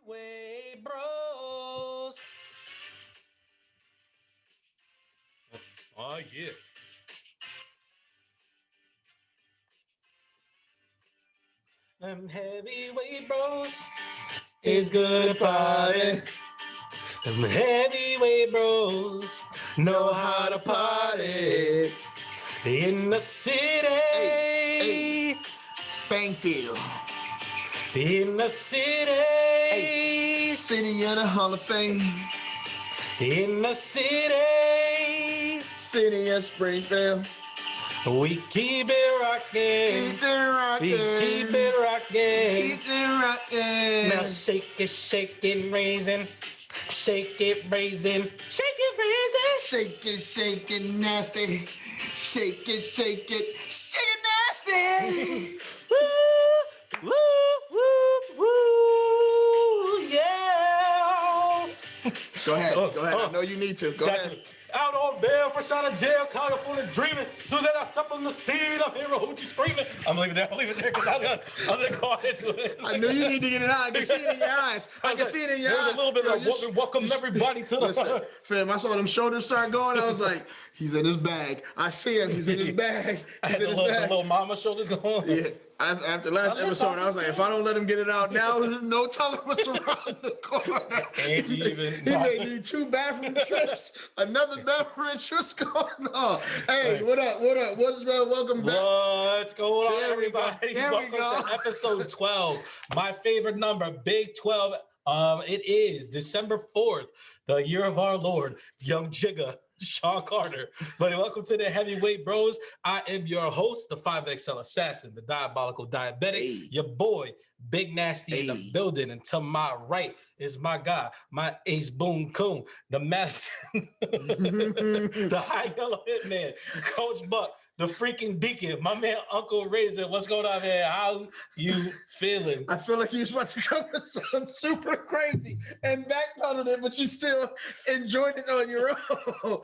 Heavyweight Bros. Oh, yeah. Them heavyweight bros is good at party. Them heavyweight bros know how to party. In the city. Hey, Bangfield. In the city. Hey, city of the Hall of Fame. In the city. City of Springfield. We keep it rocking. Keep it rocking. We keep it rocking. Keep it rocking. Now shake it, raising. Shake it, raising. Shake it, raising. Shake it, nasty. Shake it, nasty. Woo, woo, woo, yeah. Go ahead. I know you need to. Go ahead. Out on bail, fresh out of jail, California dreaming. As soon as I step on the scene, I'm here, Hoochie screaming. I'm leaving there because I was gonna go into it. I knew you need to get it out. I can see it in your eyes. I can see it in your eyes. There's a little bit of welcome everybody to the. Listen, fam, I saw them shoulders start going. I was like, he's in his bag. I see him. He's in his bag. I had the little mama shoulders going. Yeah. After last episode, I was like, if I don't let him get it out now, no telling what's around the corner. He may need 2 bathroom trips, another beverage. What's going on? Hey, what up? What's welcome back? What's going on, everybody? There we go. To episode 12. My favorite number, Big 12. It is December 4th, the year of our Lord, Young Jigga. Sean Carter, buddy. Welcome to the Heavyweight Bros. I am your host, the 5XL assassin, the diabolical diabetic, your boy, Big Nasty in the building. And to my right is my guy, my ace boom coon, the master, the high yellow hitman, Coach Buck, the freaking deacon, my man Uncle Raisinet. What's going on, man? How you feeling? I feel like you was about to come with something super crazy and backpedaled it, but you still enjoyed it on your own.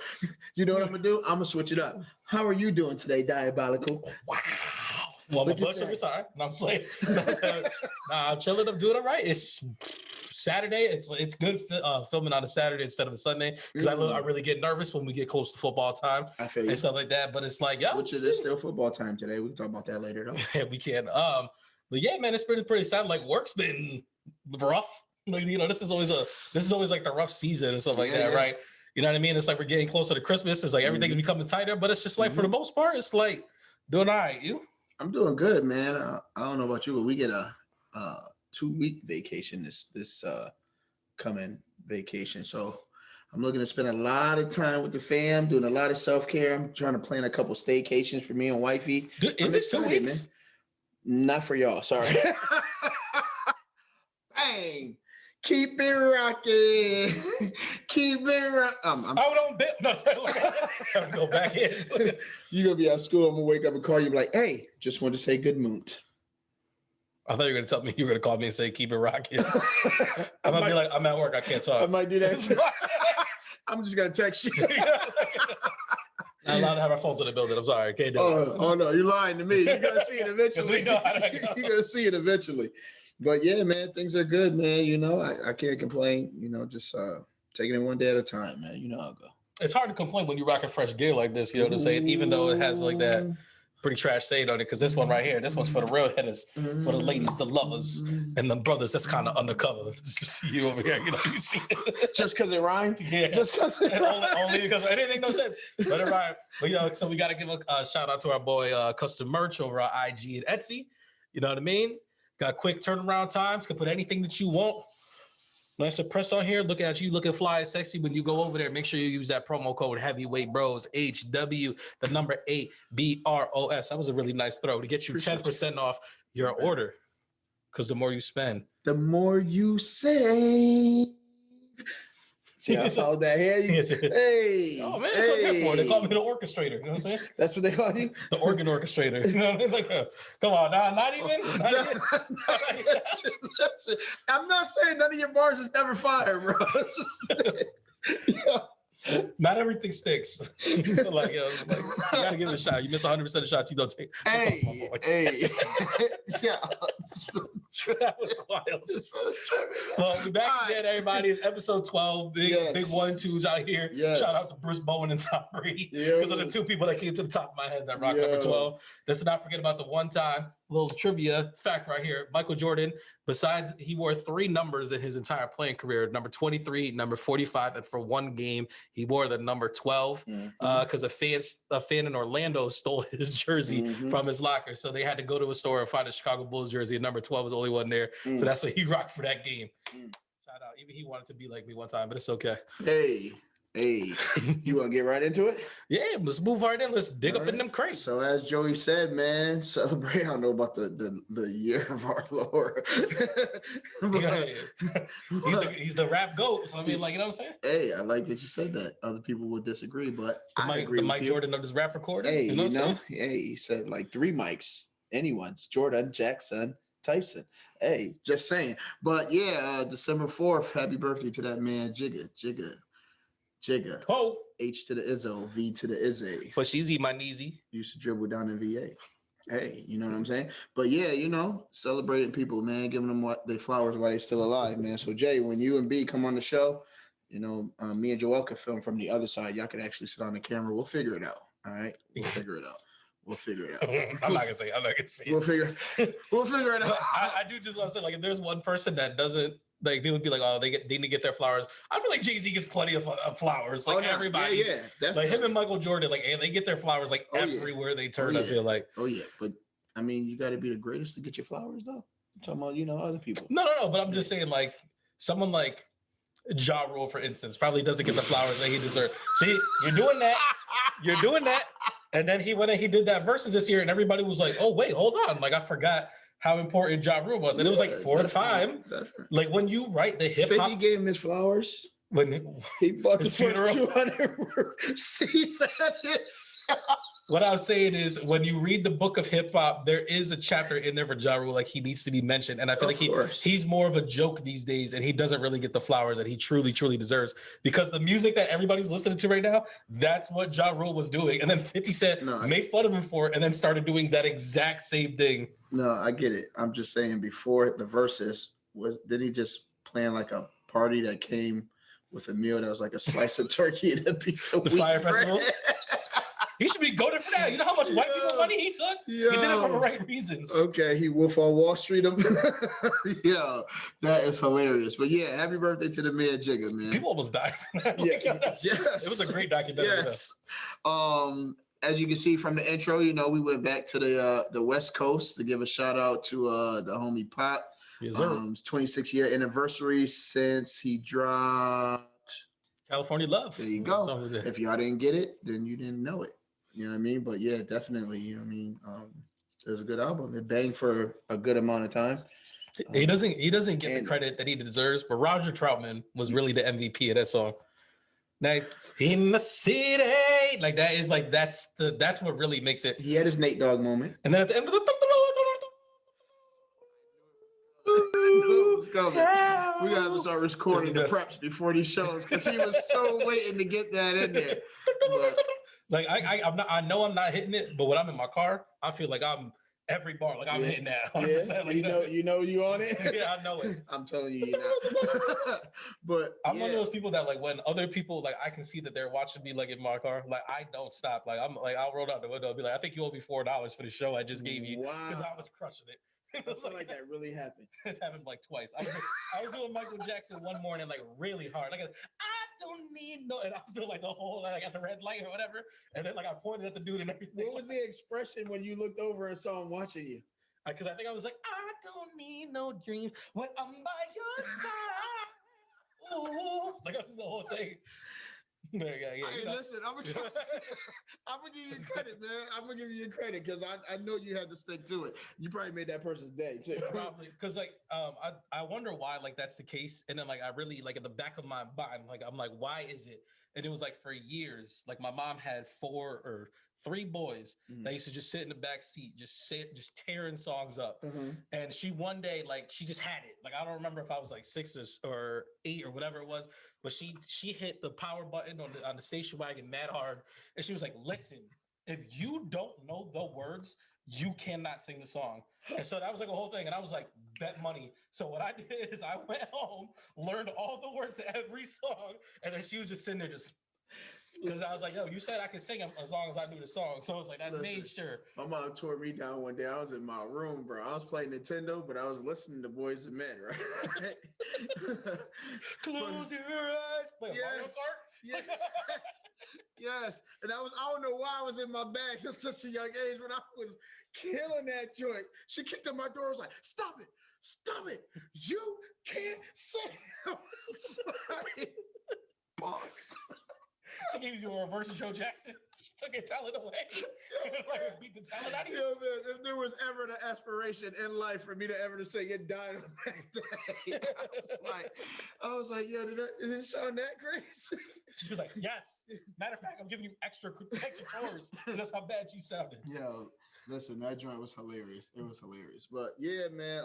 You know what I'm gonna do? I'm gonna switch it up. How are you doing today, diabolical? Wow. Well, I'm a bunch of sorry. No, I'm playing. I'm chilling. I'm doing all right. It's Saturday. It's good filming on a Saturday instead of a Sunday because I really get nervous when we get close to football time and stuff like that. But it's like, which it is still football time today. We can talk about that later, though. Yeah, we can. But yeah, man, it's pretty sad. Like work's been rough. Like this is always like the rough season and stuff like that, right? You know what I mean? It's like we're getting closer to Christmas. It's like everything's becoming tighter, but it's just like for the most part, it's like doing all right. You? I'm doing good, man. I don't know about you, but we get a 2-week vacation this coming vacation. So I'm looking to spend a lot of time with the fam, doing a lot of self-care. I'm trying to plan a couple staycations for me and wifey. Is it 2 weeks? Man. Not for y'all, sorry. Bang! Keep it rocking. Keep it rocking. Don't bet. No, I'm go back in. You're going to be at school. I'm going to wake up and call you like, hey, just wanted to say good moot. I thought you were going to tell me you were going to call me and say, keep it rocking. I might be like, I'm at work. I can't talk. I might do that too. I'm just going to text you. Not allowed to have our phones in the building. I'm sorry. I can't do it. Oh, no. You're lying to me. You're going to see it eventually. You're going to see it eventually. But yeah, man, things are good, man. I can't complain. Just taking it one day at a time, man. You know how it go. It's hard to complain when you're rocking fresh gear like this. You know what I'm saying? Even though it has like that pretty trash shade on it, because this one right here, this one's for the real hitters, for the ladies, the lovers, and the brothers that's kind of undercover. You over here, you see it. Just because it rhymed? Yeah. Just because it rhymed. Only because it didn't make no sense. But it rhymed. But, so we got to give a shout out to our boy Custom Merch over on IG and Etsy. You know what I mean? Got quick turnaround times. Can put anything that you want. Nice and press on here. Look at you looking fly and sexy. When you go over there, make sure you use that promo code Heavyweight Bros, HW, the number 8 BROS. That was a really nice throw to get you 10% off your order. Because the more you spend, the more you save. See, I followed that here. Hey. Oh, man, that's what I'm here for. They call me the orchestrator. You know what I'm saying? That's what they call you? The organ orchestrator. You know what I mean? Like, come on, not even. I'm not saying none of your bars is never fire, bro. Not everything sticks. You gotta give it a shot. You miss 100% of shots you don't take. Hey. Yeah. That was wild. This brother's tripping. Well, we're back All again, right. everybody. It's episode 12. Big 1-2s out here. Yes. Shout out to Bruce Bowen and Tom Brady. Yeah. Because of the two people that came to the top of my head that rock Yeah. number 12. Let's not forget about the one time little trivia fact right here. Michael Jordan, besides he wore 3 numbers in his entire playing career, number 23, number 45, and for one game, he wore the number 12 because a fan in Orlando stole his jersey from his locker. So they had to go to a store and find a Chicago Bulls jersey, and number 12 was the only one there. So that's what he rocked for that game. Shout out. Even he wanted to be like me one time, but it's okay. Hey, you want to get right into it? Yeah, let's move right in. Let's dig up in them crates. So as Joey said, man, celebrate. I don't know about the year of our Lord. He's the rap goat. So I mean, like, you know what I'm saying? Hey, I like that you said that. Other people would disagree, but I agree with Mike you. Jordan of this rap recording. Hey, you know, hey, he said like 3 mics. Anyone's Jordan, Jackson, Tyson. Hey, just saying. But yeah, December 4th, happy birthday to that man, Jigga. Oh, H to the Izzo, V to the Izzy. for Sheezy, my kneesy. Used to dribble down in VA. Hey, you know what I'm saying? But yeah, celebrating people, man, giving them what they flowers while they still alive, man. So Jay, when you and B come on the show, me and Joel can film from the other side. Y'all can actually sit on the camera. We'll figure it out. All right, we'll figure it out. I'm not gonna say. We'll figure it out. I do just want to say, like, if there's one person that doesn't, like, people would be like, oh, they need to get their flowers. I feel like Jay-Z gets plenty of flowers. Like, everybody. Yeah, definitely. Like him and Michael Jordan, like, they get their flowers like everywhere they turn. I feel like. Oh yeah, but I mean, you got to be the greatest to get your flowers, though. I'm talking about, other people. No. But I'm just saying, like, someone like Ja Rule, for instance, probably doesn't get the flowers that he deserves. See, you're doing that. And then he went and he did that versus this year, and everybody was like, "Oh wait, hold on!" Like I forgot how important Ja Rule was, and it was like for a time, like when you write the hip hop. 50 gave him his flowers When he bought the funeral. first 200 seats at his shop. What I was saying is, when you read the book of hip hop, there is a chapter in there for Ja Rule, like he needs to be mentioned, and I feel like he's more of a joke these days, and he doesn't really get the flowers that he truly deserves, because the music that everybody's listening to right now, that's what Ja Rule was doing, and then 50 Cent made fun of him for it, and then started doing that exact same thing. No, I get it. I'm just saying, before the verses did he just plan like a party that came with a meal that was like a slice of turkey and a piece of the wheat Fire bread? Festival. He should be goated for that. You know how much white people money he took? He did it for the right reasons. Okay, he Wolf on Wall Street. Yeah, that is hilarious. But yeah, happy birthday to the man Jigga, man. People almost died. Yes. It was a great documentary. Yes. As you can see from the intro, we went back to the West Coast to give a shout out to the homie Pop. Yes, sir. It's 26-year anniversary since he dropped California Love. There you go. If y'all didn't get it, then you didn't know it. You know what I mean? But yeah, definitely. You know what I mean? It was a good album. It banged for a good amount of time. He doesn't get the credit that he deserves, but Roger Troutman was really the MVP of that song. Like, in the city, like that is like that's what really makes it. He had his Nate Dogg moment. And then at the end of the we gotta have to start recording the preps before these shows because he was so waiting to get that in there. But, like I know I'm not hitting it, but when I'm in my car, I feel like I'm every bar, like I'm hitting that. 100%. Yeah, like, you know you on it. Yeah, I know it. I'm telling you, you're not. But I'm one of those people that, like, when other people, like, I can see that they're watching me, like, in my car, like, I don't stop. Like, I'm like, I'll roll out the window and be like, I think you owe me $4 for the show I just gave you because I was crushing it. I feel like that really happened. It's happened like twice. I was doing Michael Jackson one morning, like, really hard. Like, I don't need no, and I was doing like the whole, like, at the red light or whatever, and then like I pointed at the dude and everything. What was the expression when you looked over and saw him watching you? Because I think I was like, I don't need no dreams when I'm by your side. Ooh, like that's the whole thing. Yeah, hey, listen, I'm gonna give you credit, man. I'm gonna give you credit because I know you had to stick to it. You probably made that person's day too. Probably because like I wonder why like that's the case, and then like I really like in the back of my mind like I'm like, why is it? And it was like for years, like my mom had 4 or 3 boys that used to just sit in the back seat, just tearing songs up. And she one day, like, she just had it. Like, I don't remember if I was like 6 or 8 or whatever it was, but she hit the power button on the station wagon mad hard. And she was like, listen, if you don't know the words, you cannot sing the song. And so that was like a whole thing. And I was like, bet money. So what I did is I went home, learned all the words to every song, and then she was just sitting there just because I was like, yo, you said I could sing them as long as I knew the song. So it's like I made sure. My mom tore me down one day. I was in my room, bro. I was playing Nintendo, but I was listening to Boys and Men, right? Close your eyes. Play a Mario Kart. Yes. Yes. And I don't know why I was in my bag at such a young age, but I was killing that joint. She kicked at my door. I was like, stop it. Stop it. You can't sing. I was like, boss. She gave you a reverse Joe Jackson. She took your talent away. Like, beat the talent out of you. Yeah, man. If there was ever an aspiration in life for me to ever to say it died on that day, I was like, yo, did it sound that crazy? She was like, yes. Matter of fact, I'm giving you extra chores. That's how bad you sounded. Yo, listen, that joint was hilarious. It was hilarious. But yeah, man,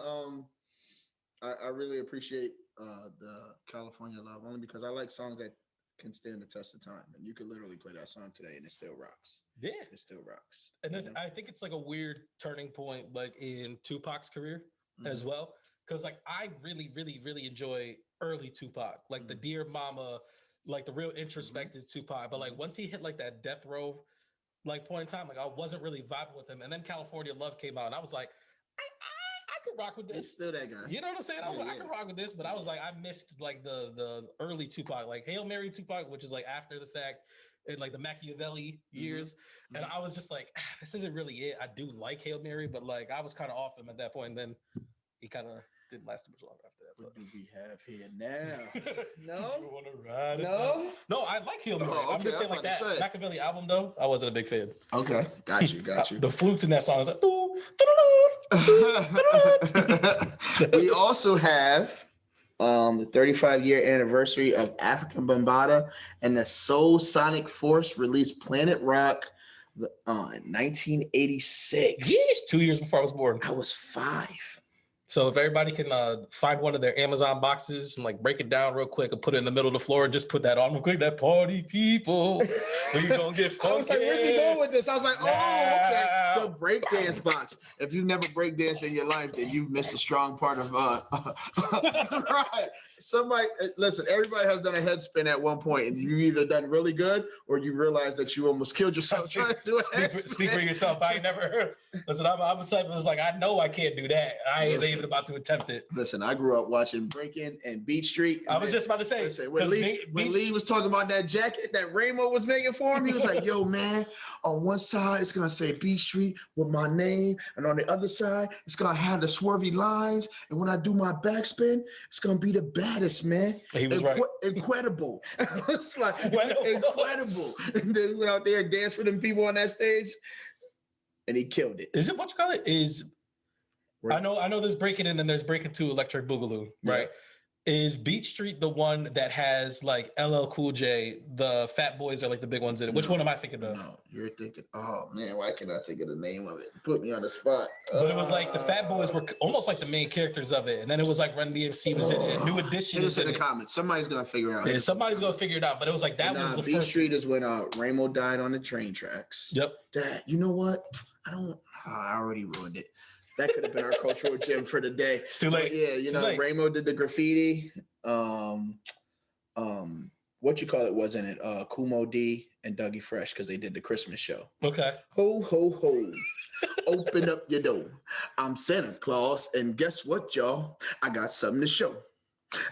I really appreciate the California Love only because I like songs that can stand the test of time, and you could literally play that song today and it still rocks. Yeah, it still rocks. And then I think it's like a weird turning point, like in Tupac's career as well, because like I really enjoy early Tupac, like the Dear Mama, like the real introspective Tupac. But like once he hit like that death row like point in time, like I wasn't really vibing with him. And then California Love came out, and I was like, I could rock with this. He's still that guy. You know what I'm saying? I was like, I could rock with this, but I was like, I missed like the early Tupac, like Hail Mary Tupac, which is like after the fact, and like the Machiavelli years. And I was just like, this isn't really it. I do like Hail Mary, but like I was kind of off him at that point. And then he kind of didn't last too much longer after that. What do we have here now? No? You wanna ride it No? now? No, I like Hail Mary. Oh, I'm just okay, saying like that Machiavelli album though, I wasn't a big fan. Okay, got you. The flutes in that song is like, we also have the 35-year anniversary of Afrika Bambaataa and the Soulsonic Force released Planet Rock in 1986. Yes, 2 years before I was born. I was 5. So if everybody can find one of their Amazon boxes and like break it down real quick and put it in the middle of the floor and just put that on real quick, that party people, we gonna get funky. I was like, where's he going with this? I was like, oh, okay. The breakdance box. If you've never breakdanced in your life, then you've missed a strong part of right. Somebody listen, everybody has done a head spin at one point, and you either done really good or you realize that you almost killed yourself trying to do a head spin. Speak for yourself. I ain't never heard. Listen, I'm a type of like, I know I can't do that. I ain't even about to attempt it. Listen, I grew up watching Breakin' and Beat Street. I was just about to say, when Lee was talking about that jacket that Ramo was making for him, he was like, yo, man, on one side, it's going to say Beat Street with my name. And on the other side, it's going to have the swervy lines. And when I do my backspin, it's going to be the baddest, man. He was right. Incredible. It's like, incredible. And then he went out there and danced for them people on that stage. And he killed it. Is it what you call it? I know there's Breaking In and there's Breaking 2 Electric Boogaloo, right? Is Beat Street the one that has like LL Cool J, the Fat Boys are like the big ones in it? Which one am I thinking of? No, you're thinking, oh man, why can't I think of the name of it? Put me on the spot. But it was like the Fat Boys were almost like the main characters of it. And then it was like Run DMC was in it. New Edition is in the comments. Somebody's going to figure it out. Yeah, somebody's going to figure it out. But it was like that was the Beat first. Street is when Ramo died on the train tracks. Yep. That, you know what? I already ruined it. That could have been our cultural gem for the day. It's too late. But yeah, you know, Ramo did the graffiti. What you call it was in it? Kumo D and Dougie Fresh, because they did the Christmas show. Okay. Ho, ho, ho. Open up your door. I'm Santa Claus, and guess what, y'all? I got something to show.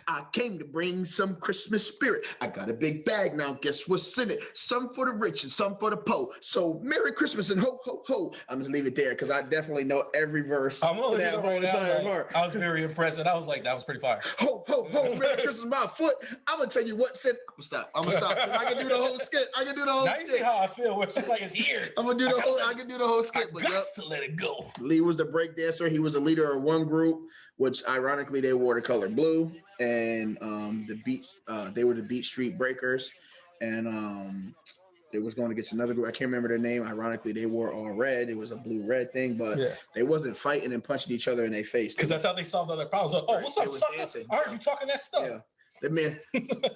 I came to bring some Christmas spirit. I got a big bag now. Guess what's in it? Some for the rich and some for the poor. So Merry Christmas and ho, ho, ho. I'm just leave it there because I definitely know every verse. I'm to that whole entire part. I was very impressed, and I was like, that was pretty fire. Ho, ho, ho. Merry Christmas, my foot. I'm gonna tell you what's in. I'm gonna stop. Because I can do the whole skit. Now you see how I feel. Where it's just like it's here. I'm gonna do the whole. I can do the whole skit. But got to let it go. Lee was the break dancer. He was the leader of one group, which ironically they wore the color blue. And they were the Beat Street Breakers, and they was going against another group. I can't remember their name. Ironically, they wore all red. It was a blue-red thing, but they wasn't fighting and punching each other in their face. Because that's how they solved other problems. Like, oh, what's up, sucker? I heard you talking that stuff. Yeah. The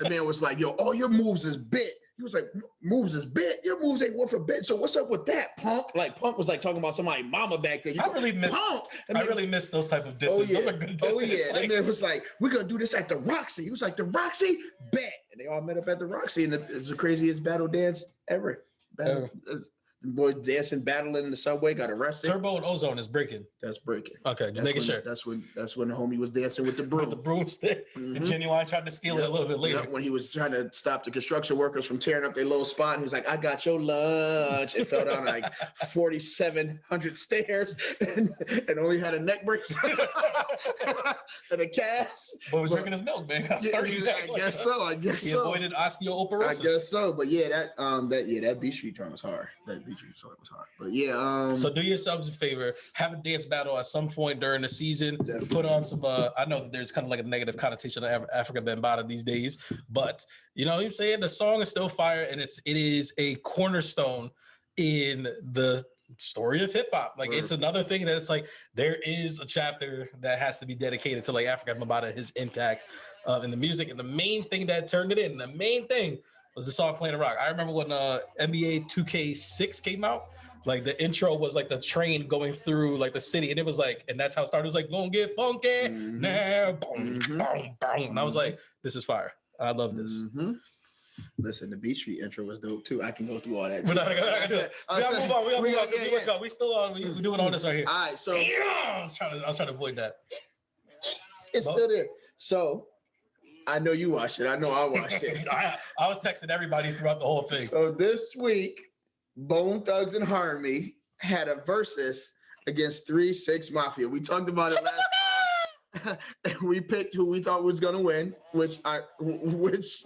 man was like, yo, all your moves is bit. He was like, moves is bit. Your moves ain't worth a bit. So what's up with that, Punk? Like Punk was like talking about somebody mama back there. I really miss those type of disses. Those are good disses. Oh yeah, that man was like, we're gonna do this at the Roxy. He was like, the Roxy, bet. And they all met up at the Roxy, and it was the craziest battle dance ever. Boys dancing, battling in the subway, got arrested. Turbo and Ozone is breaking. That's breaking. Okay, just making sure. That's when the homie was dancing with the broom. With the broomstick. And Genuine tried to steal it a little bit later. When he was trying to stop the construction workers from tearing up their little spot, and he was like, I got your lunch. It fell down like 4,700 stairs and only had a neck brace and a cast. But was drinking his milk, man. I guess so. He avoided osteoporosis. I guess so. But yeah, that B Street joint was hard. That B Street joint was hard. But yeah. So do yourselves a favor. Have a dance battle at some point during the season. Definitely. Put on some. I know that there's kind of like a negative connotation of Afrika Bambaataa these days, but you know what I'm saying? The song is still fire, and it is a cornerstone in the story of hip hop. Like it's another thing that it's like there is a chapter that has to be dedicated to like Afrika Bambaataa, his impact in the music, and the main thing that turned it in. The main thing was the song "Playing the Rock." I remember when NBA 2K6 came out. Like the intro was like the train going through like the city, and it was like, and that's how it started. It was like, gonna get funky now, boom, boom, boom. And I was like, this is fire. I love this. Listen, the Beach Street intro was dope too. I can go through all that. We gotta move on. We still on. We doing all this right here. All right, so I was trying to avoid that. It's still there. So I know you watched it. I know I watched it. I was texting everybody throughout the whole thing. So this week, Bone Thugs and Harmony had a versus against 3-6 Mafia. We talked about it last time. We picked who we thought was going to win, which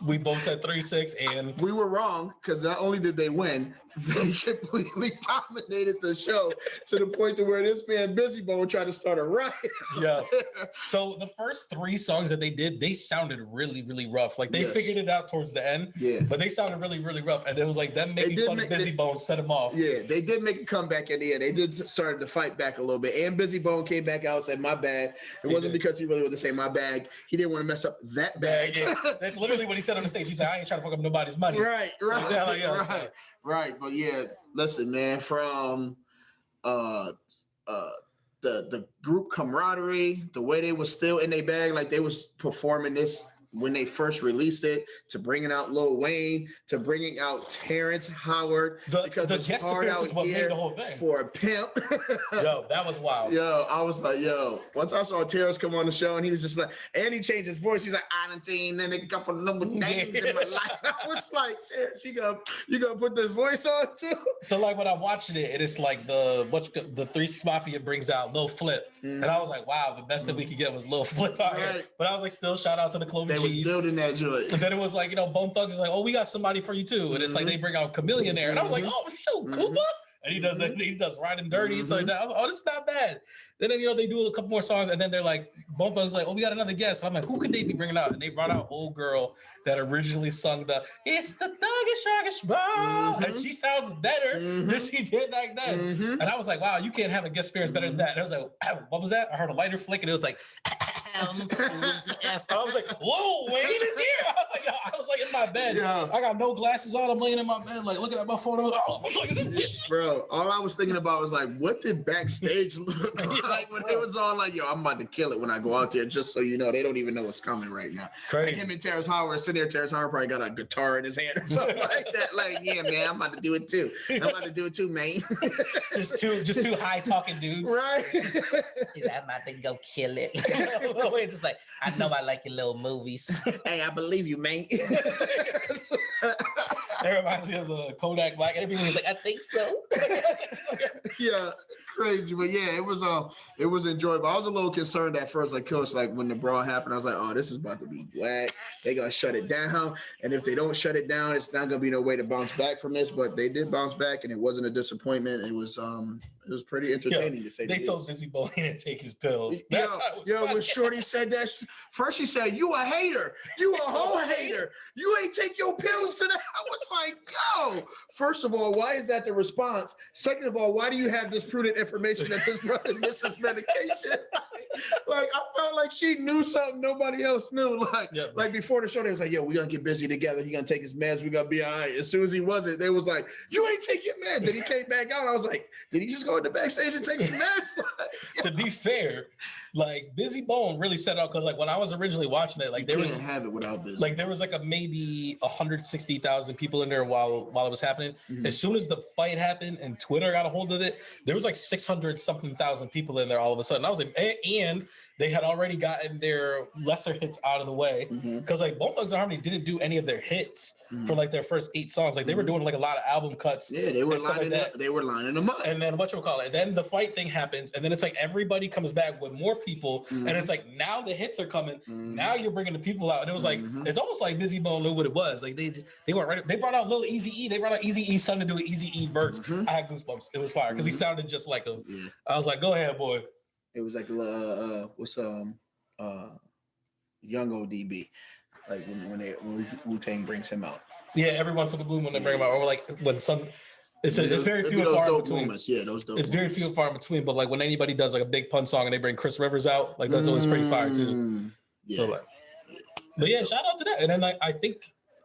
we both said 3-6, and we were wrong because not only did they win, they completely dominated the show to the point to where this man Busy Bone tried to start a riot. Yeah. So the first 3 songs that they did, they sounded really, really rough. Like they figured it out towards the end. Yeah. But they sounded really, really rough, and it was like them making fun of Busy Bone set him off. Yeah, they did make a comeback in the end. They did started to fight back a little bit, and Busy Bone came back out and said, "My bad." It wasn't because he really wanted to say my bag. He didn't want to mess up that bag. Yeah. That's literally what he said on the stage. He said, "I ain't trying to fuck up nobody's money." Right. But yeah, listen, man, from the group camaraderie, the way they was still in their bag, like they was performing this when they first released it, to bringing out Lil Wayne, to bringing out Terrence Howard, because it's hard out here for a pimp. Yo, that was wild. Yo, I was like, once I saw Terrence come on the show and he was just like, and he changed his voice. He's like, I done seen a couple of number names in my life. I was like, Terrence, you gonna put this voice on too? So like when I watched it, it's like the 3 Mafia brings out Lil Flip. And I was like, wow, the best that we could get was Lil Flip out here. But I was like, still shout out to the Clover They was building that joint. And then it was like, Bone Thugs is like, oh, we got somebody for you too. And it's like they bring out Chameleon there. And I was like, oh shoot, Koopa. And he does that, he does Riding Dirty. So like that. I was like, oh, this is not bad. Then they do a couple more songs, and then they're like, Bone Thugs is like, oh, we got another guest. I'm like, who could they be bringing out? And they brought out old girl that originally sung the "It's the Thuggish Rockish Ball," and she sounds better than she did back then. And I was like, wow, you can't have a guest appearance better than that. And I was like, what was that? I heard a lighter flick, and it was like, I was like, whoa, Wayne is here. I was like in my bed. Yeah. I got no glasses on. I'm laying in my bed, like looking at my phone. I was like, oh, bro, all I was thinking about was like, what did backstage look like when it was all like, yo, I'm about to kill it when I go out there, just so you know, they don't even know what's coming right now. Crazy. Like him and Terrence Howard sitting there. Terrence Howard probably got a guitar in his hand or something like that. Like, yeah, man, I'm about to do it too. Man. just two high talking dudes. Right. I'm about to go kill it. It's just like, I know I like your little movies. Hey, I believe you, man. That reminds me of the Kodak Black. Everybody's like, I think so. Yeah, crazy, but yeah, it was enjoyable. I was a little concerned at first, like Coach, like when the brawl happened, I was like, oh, this is about to be whack. They're gonna shut it down, and if they don't shut it down, it's not gonna be no way to bounce back from this. But they did bounce back, and it wasn't a disappointment. It was pretty entertaining to say. They told Busy Bone he didn't take his pills. When Shorty said that, first she said, "You a hater, you a whole hater, you ain't take your pills today." I was like, yo, first of all, why is that the response? Second of all, why do you have this prudent information that this brother misses medication? Like, I felt like she knew something nobody else knew. Like, Yeah. like before the show, they was like, yo, we're gonna get busy together. He gonna take his meds, we're gonna be all right. As soon as he wasn't, they was like, you ain't take your meds. Then he came back out. I was like, did he just go in the backstage and take some meds? To be fair, like Busy Bone really set out because like when I was originally watching it, like you there can't was have it without busy. like there was like a maybe 160,000 people in there while it was happening. As soon as the fight happened and Twitter got a hold of it, there was like 600 something thousand people in there all of a sudden. I was like, and they had already gotten their lesser hits out of the way because like Bone Thugs and Harmony didn't do any of their hits for like their first 8 songs. Like they were doing like a lot of album cuts. Yeah, they were and stuff lining like up. They were lining them up. And then whatchamacallit, then the fight thing happens, and then it's like everybody comes back with more people, and it's like now the hits are coming. Now you're bringing the people out, and it was like it's almost like Busy Bone knew what it was. Like they went right. They brought out Lil Eazy-E. They brought out Eazy-E's son to do an Eazy-E verse. I had goosebumps. It was fire because he sounded just like him. Yeah. I was like, go ahead, boy. It was like what's young ODB, like when Wu-Tang brings him out. Yeah, every once in a blue moon they bring him out, or like when some. It's very few and far in between. Moments. Yeah, those dope. It's very few and far in between, but like when anybody does like a big pun song and they bring Chris Rivers out, like that's always pretty fire too. Yeah. So like, but yeah, shout out to that. And then like I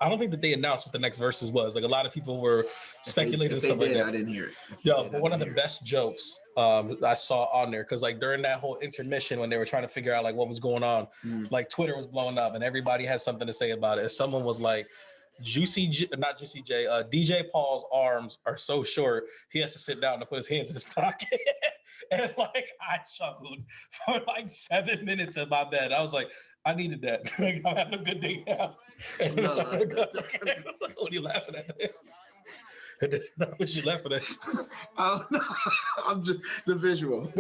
don't think that they announced what the next verses was. Like a lot of people were speculating If and stuff they did, like that. I didn't hear it. Yo, but one of the best jokes I saw on there, because like during that whole intermission when they were trying to figure out like what was going on, like Twitter was blowing up and everybody had something to say about it. And someone was like, DJ Paul's arms are so short, he has to sit down and put his hands in his pocket. And like I chuckled for like 7 minutes in my bed. I was like, I needed that. Like, I'm having a good day now. And it was like, what are you laughing at? That's not what you laughing at. I'm just the visual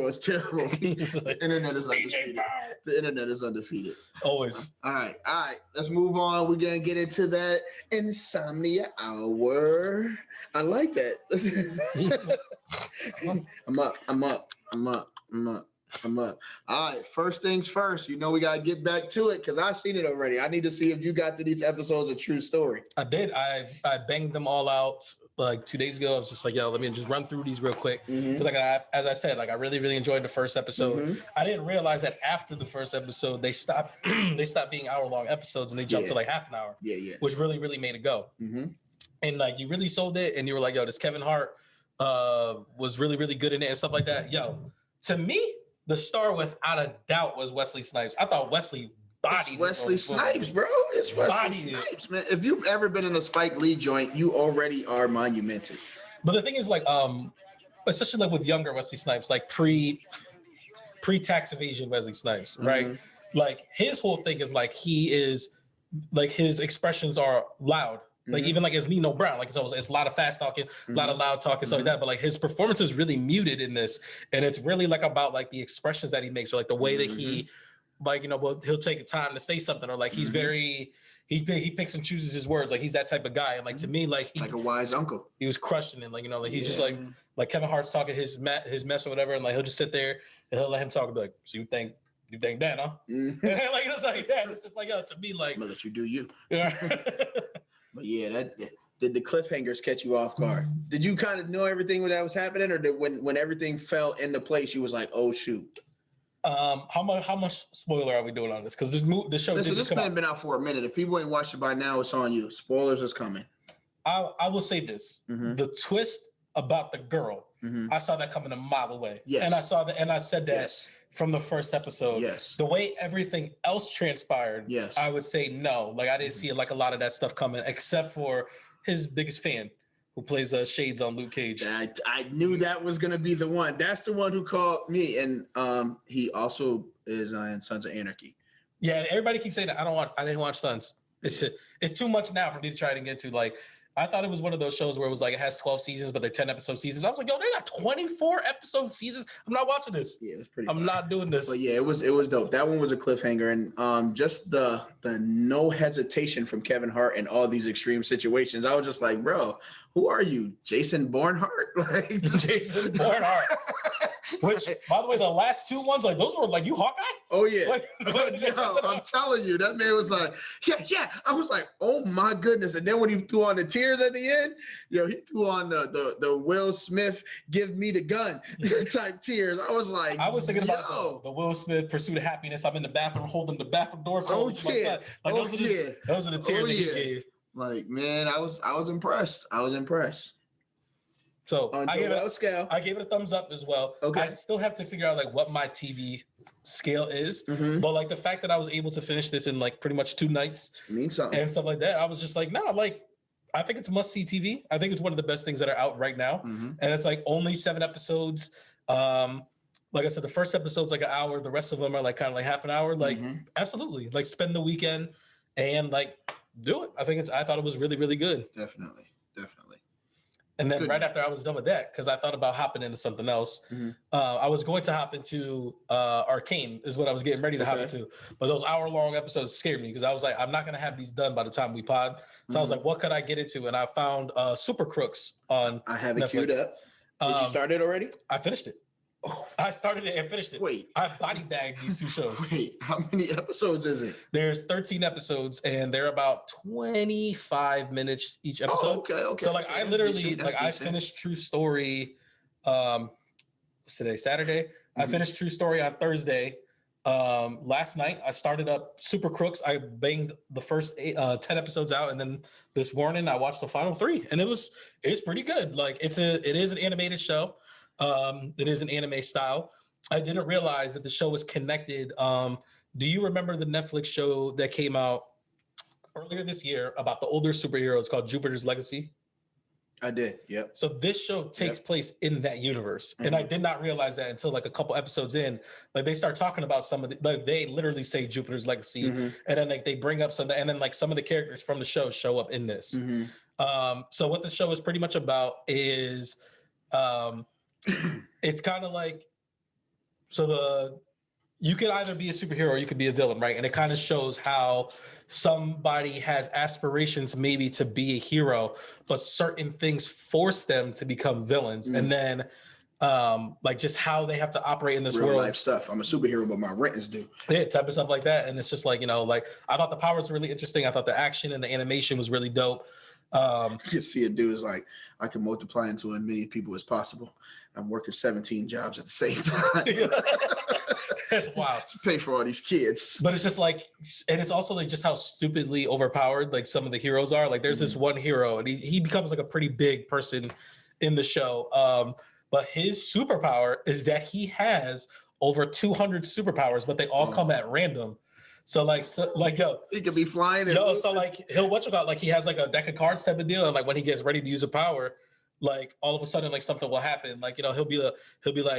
is terrible. The internet is undefeated. The internet is undefeated. Always. All right. Let's move on. We're gonna get into that Insomnia hour. I like that. I'm up. All right. First things first. You know we gotta get back to it because I've seen it already. I need to see if you got to these episodes a true story. I did. I banged them all out like 2 days ago. I was just like, yo, let me just run through these real quick. Because like as I said, like I really, really enjoyed the first episode. I didn't realize that after the first episode, they stopped being hour-long episodes and they jumped to like half an hour. Yeah. Which really, really made it go. And like you really sold it and you were like, yo, this Kevin Hart was really, really good in it and stuff like that. Yo, to me, the star without a doubt was Wesley Snipes. I thought Wesley bodied Wesley Snipes, bro. It's Wesley Snipes, man. If you've ever been in a Spike Lee joint, you already are monumented. But the thing is, like, especially like with younger Wesley Snipes, like pre-tax evasion Wesley Snipes, right? Like his whole thing is like he is like his expressions are loud. Like even like as Nino Brown, like it's a lot of fast talking, a lot of loud talking, stuff like that. But like his performance is really muted in this, and it's really like about like the expressions that he makes, or like the way that he, like he'll take time to say something, or like he's very he picks and chooses his words, like he's that type of guy. And like to me, like like a wise uncle, he was crushing it. Like like he's just like Kevin Hart's talking his mess or whatever, and like he'll just sit there and he'll let him talk and be like, so you think that, huh? And like it's like that. It's just like to me, like I'm gonna let you do you. Yeah. But yeah, did the cliffhangers catch you off guard? Did you kind of know everything when that was happening, or did when everything fell into place, you was like, oh shoot? How much spoiler are we doing on this? Because the show. Listen, this has been out for a minute. If people ain't watched it by now, it's on you. Spoilers is coming. I will say this: the twist about the girl, I saw that coming a mile away. Yes, and I saw that, and I said that from the first episode. Yes, the way everything else transpired. Yes, I would say no. Like I didn't see like a lot of that stuff coming, except for his biggest fan, who plays Shades on Luke Cage. I knew that was gonna be the one. That's the one who called me, and he also is in Sons of Anarchy. Yeah, everybody keeps saying that. I didn't watch Sons. It's too much now for me to try to get into. Like I thought it was one of those shows where it was like it has 12 seasons, but they're 10-episode seasons. I was like, yo, they got 24-episode seasons. I'm not watching this. Yeah, it's pretty. I'm not doing this. But yeah, it was dope. That one was a cliffhanger, and just the no hesitation from Kevin Hart in all these extreme situations. I was just like, bro, who are you, Jason Bornhart? Like Jason Bornhart. Which, by the way, the last two ones, like those were like, you Hawkeye? Oh yeah. Like, Yo, I'm telling you, that man was like, yeah. I was like, oh my goodness. And then when he threw on the tears at the end, yo, he threw on the Will Smith, give me the gun type tears. I was like, I was thinking about the Will Smith Pursuit of Happiness. I'm in the bathroom holding the bathroom door closed. Yeah. Like, those are the tears that he gave. Like, man, I was impressed. I was impressed. So I gave it a thumbs up as well. Okay. I still have to figure out like what my TV scale is, but like the fact that I was able to finish this in like pretty much 2 nights means something and stuff like that, I was just like, nah, like I think it's must see TV. I think it's one of the best things that are out right now, and it's like only 7 episodes. Like I said, the first episode's like an hour. The rest of them are like kind of like half an hour. Like absolutely, like spend the weekend and like do it. I thought it was really, really good. Definitely. And then right after I was done with that, because I thought about hopping into something else, I was going to hop into Arcane is what I was getting ready to hop into. But those hour-long episodes scared me because I was like, I'm not going to have these done by the time we pod. So I was like, what could I get into? And I found Super Crooks on I have it Netflix. queued up. Did you start it already? I finished it. Oh. I started it and finished it. Wait. I body bagged these 2 shows. Wait, how many episodes is it? There's 13 episodes and they're about 25 minutes each episode. Okay. So like I literally I finished True Story what's today? Saturday. I finished True Story on Thursday. Last night I started up Super Crooks. I banged the first 10 episodes out, and then this morning I watched the final 3, and it's pretty good. Like it is an animated show. It is an anime style. I didn't realize that the show was connected. Do you remember the Netflix show that came out earlier this year about the older superheroes called Jupiter's Legacy? I did. Yep. So this show takes place in that universe. And I did not realize that until like a couple episodes in. Like they start talking about some of the, like they literally say Jupiter's Legacy. And then like they bring up something, and then like some of the characters from the show show up in this. So what the show is pretty much about is it's kind of like, you could either be a superhero or you could be a villain, right? And it kind of shows how somebody has aspirations maybe to be a hero, but certain things force them to become villains. And then like just how they have to operate in this real world. life stuff. I'm a superhero, but my rent is due. Yeah, type of stuff like that. And it's just like, like I thought the powers were really interesting. I thought the action and the animation was really dope. You can see a dude is like, I can multiply into as many people as possible. I'm working 17 jobs at the same time. That's wild. Pay for all these kids. But it's just like, and it's also like just how stupidly overpowered like some of the heroes are. Like there's this one hero, and he becomes like a pretty big person in the show. But his superpower is that he has over 200 superpowers, but they all come at random. So yo, he could be flying. So like like he has like a deck of cards type of deal, and like when he gets ready to use a power, like all of a sudden like something will happen. Like he'll be like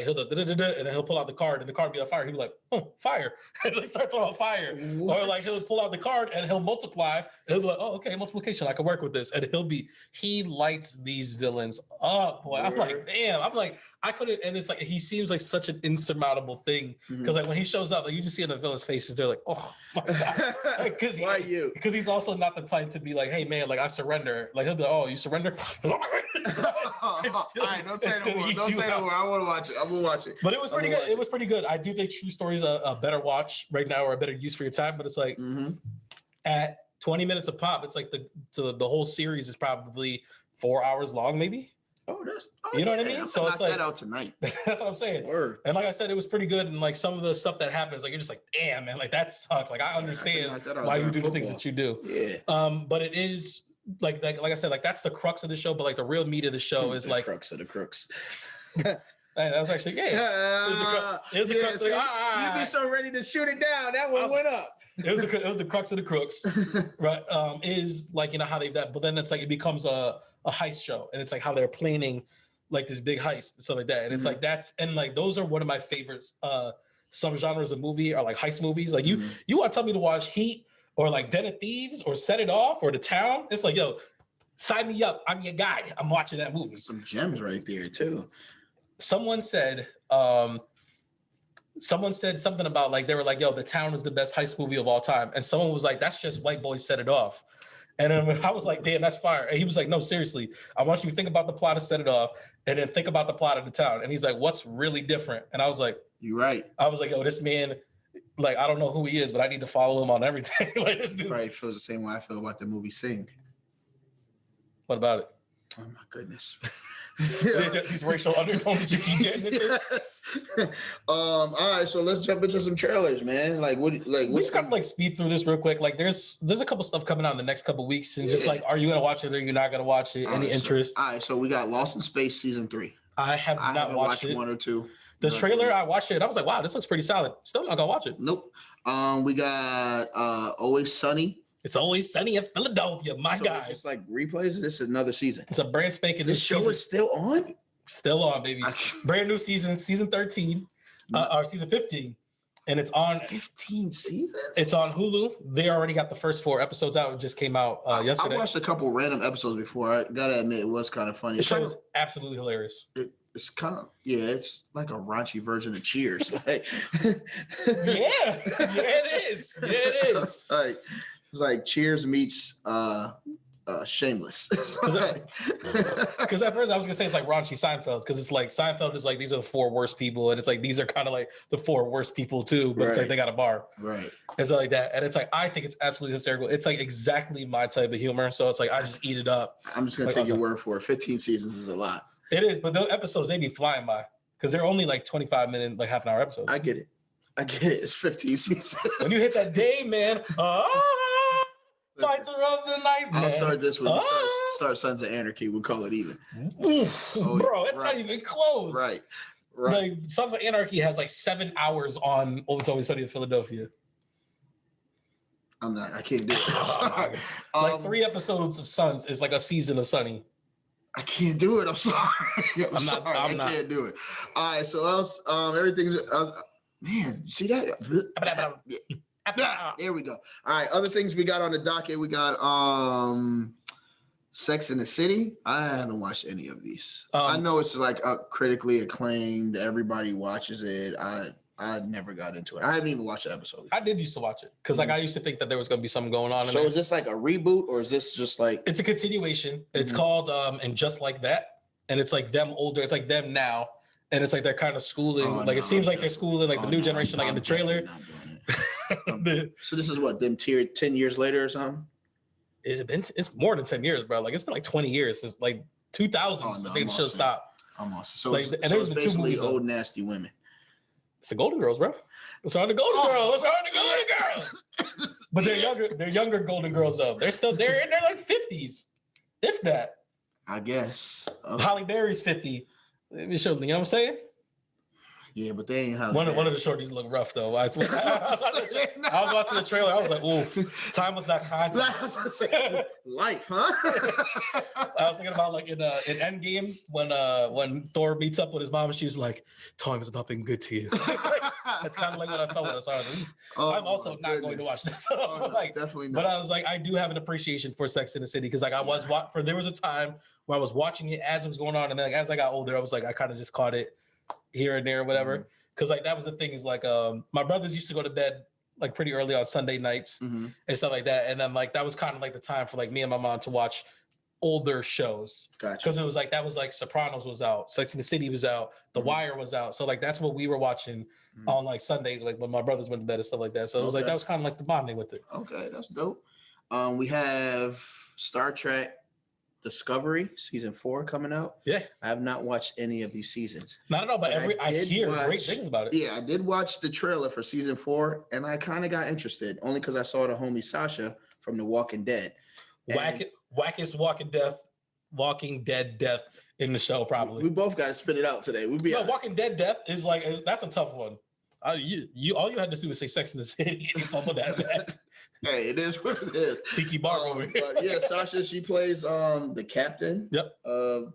and then he'll pull out the card, and the card will be on fire. He'll be like, oh, fire, and like start throwing fire. What? Or like he'll pull out the card and he'll multiply. And he'll be like, oh, okay, multiplication, I can work with this. And he lights these villains up, boy. I'm like, damn. I'm like, I couldn't. And it's like he seems like such an insurmountable thing, because like when he shows up, like you just see in the villains' faces, they're like, oh my god, because why you? Because he's also not the type to be like, hey man, like I surrender. Like he'll be like, oh, you surrender. All right, don't say no more. Don't say no more. I want to watch it. I'm gonna watch it. But it was pretty good. It was pretty good. I do think True Story is a better watch right now, or a better use for your time. But it's like at 20 minutes a pop, it's like the whole series is probably 4 hours long, maybe. You know what I mean? So it's like that out tonight. That's what I'm saying. Word. And like I said, it was pretty good. And like some of the stuff that happens, like you're just like, damn, man, like that sucks. Like I understand why you do the things that you do. Yeah. But it is like I said, like that's the crux of the show. But like the real meat of the show is like crux of the crooks. That was actually it was the crux. You'd be so ready to shoot it down. That one went up. It was the crux of the crooks, right? Is like how they've that, but then it's like it becomes a heist show, and it's like how they're planning like this big heist and stuff like that. And it's like and like those are one of my favorites subgenres of movie, are like heist movies. Like you want to tell me to watch Heat or like Den of Thieves or Set It Off or The Town? It's like, yo, sign me up. I'm your guy. I'm watching that movie. Some gems right there too. Someone said something about like they were like, yo, The Town is the best heist movie of all time, and someone was like, that's just White Boys Set It Off. And then I was like, damn, that's fire. And he was like, no, seriously, I want you to think about the plot to set it off and then think about the plot of the town. And he's like, what's really different? And I was like, you're right. I was like, yo, this man, like, I don't know who he is, but I need to follow him on everything. Like, this dude. Probably feels the same way I feel about the movie Sing. What about it? Oh my goodness. These racial undertones that you keep getting into. Yes. All right, so let's jump into some trailers, man. Like, We just gotta like speed through this real quick. Like, there's a couple stuff coming out in the next couple weeks, and just like, are you gonna watch it or you're not gonna watch it? Any interest? All right, so we got Lost in Space season 3. I haven't watched it. 1 or 2. The trailer, I watched it. I was like, wow, this looks pretty solid. Still not gonna watch it. Nope. We got Always Sunny. It's Always Sunny in Philadelphia, my guy. It's just like replays. This is another season. It's a brand spanking. This show is still on. Still on, baby. Brand new season 13, or season 15, and it's on 15 seasons. It's on Hulu. They already got the first 4 episodes out. It just came out yesterday. I watched a couple random episodes before. I gotta admit, it was kind of funny. The show was absolutely hilarious. It's kind of it's like a raunchy version of Cheers. Like, it is. Yeah, it is. It's like Cheers meets Shameless. Because at first I was gonna say it's like raunchy Seinfeld, because it's like Seinfeld is like, these are the 4 worst people, and it's like these are kind of like the 4 worst people too, but it's like they got a bar, right? And so like that, and it's like I think it's absolutely hysterical. It's like exactly my type of humor, so it's like I just eat it up. I'm just gonna take your word for it. 15 seasons is a lot. It is, but those episodes, they be flying by because they're only like 25 minute, like half an hour episodes. I get it. It's 15 seasons. When you hit that day, man, fights are of the night, man. I'll start this one. Start Sons of Anarchy. We'll call it even. Bro, it's not even close. Right. Like Sons of Anarchy has like 7 hours on It's Always Sunny in Philadelphia. I can't do it. Like 3 episodes of Sons is like a season of Sunny. I can't do it. I'm sorry. I can't do it. All right. So else, everything's man. You see that? There we go. All right. Other things we got on the docket. We got Sex in the City. I haven't watched any of these. I know it's like critically acclaimed. Everybody watches it. I never got into it. I haven't even watched the episode. I did used to watch it because like I used to think that there was going to be something going on. So is this like a reboot or is this just like? It's a continuation. It's called And Just Like That, and it's like them older. It's like them now, and it's like they're kind of schooling. It seems like they're schooling like the new generation, like in the trailer. So this is what them 10 years later or something. Is it been? It's more than 10 years, bro. Like it's been like 20 years since like 2000s. I think the show stopped. I'm awesome. So like, and there's been 2 movies. Old nasty women. It's the Golden Girls, bro. It's on the Golden Girls. It's on the Golden Girls. But they're younger. They're younger Golden Girls though. They're in their like 50s, if that. I guess. Halle Berry's 50. Let me show you. You know what I'm saying? Yeah, but they ain't Halle One Berry. of the shorties look rough though. I was watching the trailer. I was like, ooh, time was not kind. Life, huh? I was thinking about like in Endgame when Thor meets up with his mom and she was like, time has not been good to you. That's kind of like what I felt when I saw it. I'm also not going to watch this. Definitely not. But I was like, I do have an appreciation for Sex in the City because like there was a time where I was watching it as it was going on, and then like, as I got older, I was like, I kind of just caught it here and there or whatever. Because like that was the thing is like my brothers used to go to bed like pretty early on Sunday nights and stuff like that, and then like that was kind of like the time for like me and my mom to watch older shows. Gotcha. Because it was like that was like Sopranos was out, Sex and the City was out, The Wire was out, so like that's what we were watching on like Sundays, like when my brothers went to bed and stuff like that. So it was like that was kind of like the bonding with it. Okay, that's dope. We have Star Trek Discovery season 4 coming out. Yeah, I have not watched any of these seasons. Not at all, but I hear great things about it. Yeah, I did watch the trailer for season 4, and I kind of got interested only because I saw the homie Sasha from The Walking Dead. Wackest Walking Dead death in the show, probably. We both got to spit it out today. Walking Dead death is like that's a tough one. You all you had to do was say Sex in the City and you fumbled that. Hey, it is what it is. Tiki Bar over here. But yeah, Sasha, she plays the captain. Yep. Of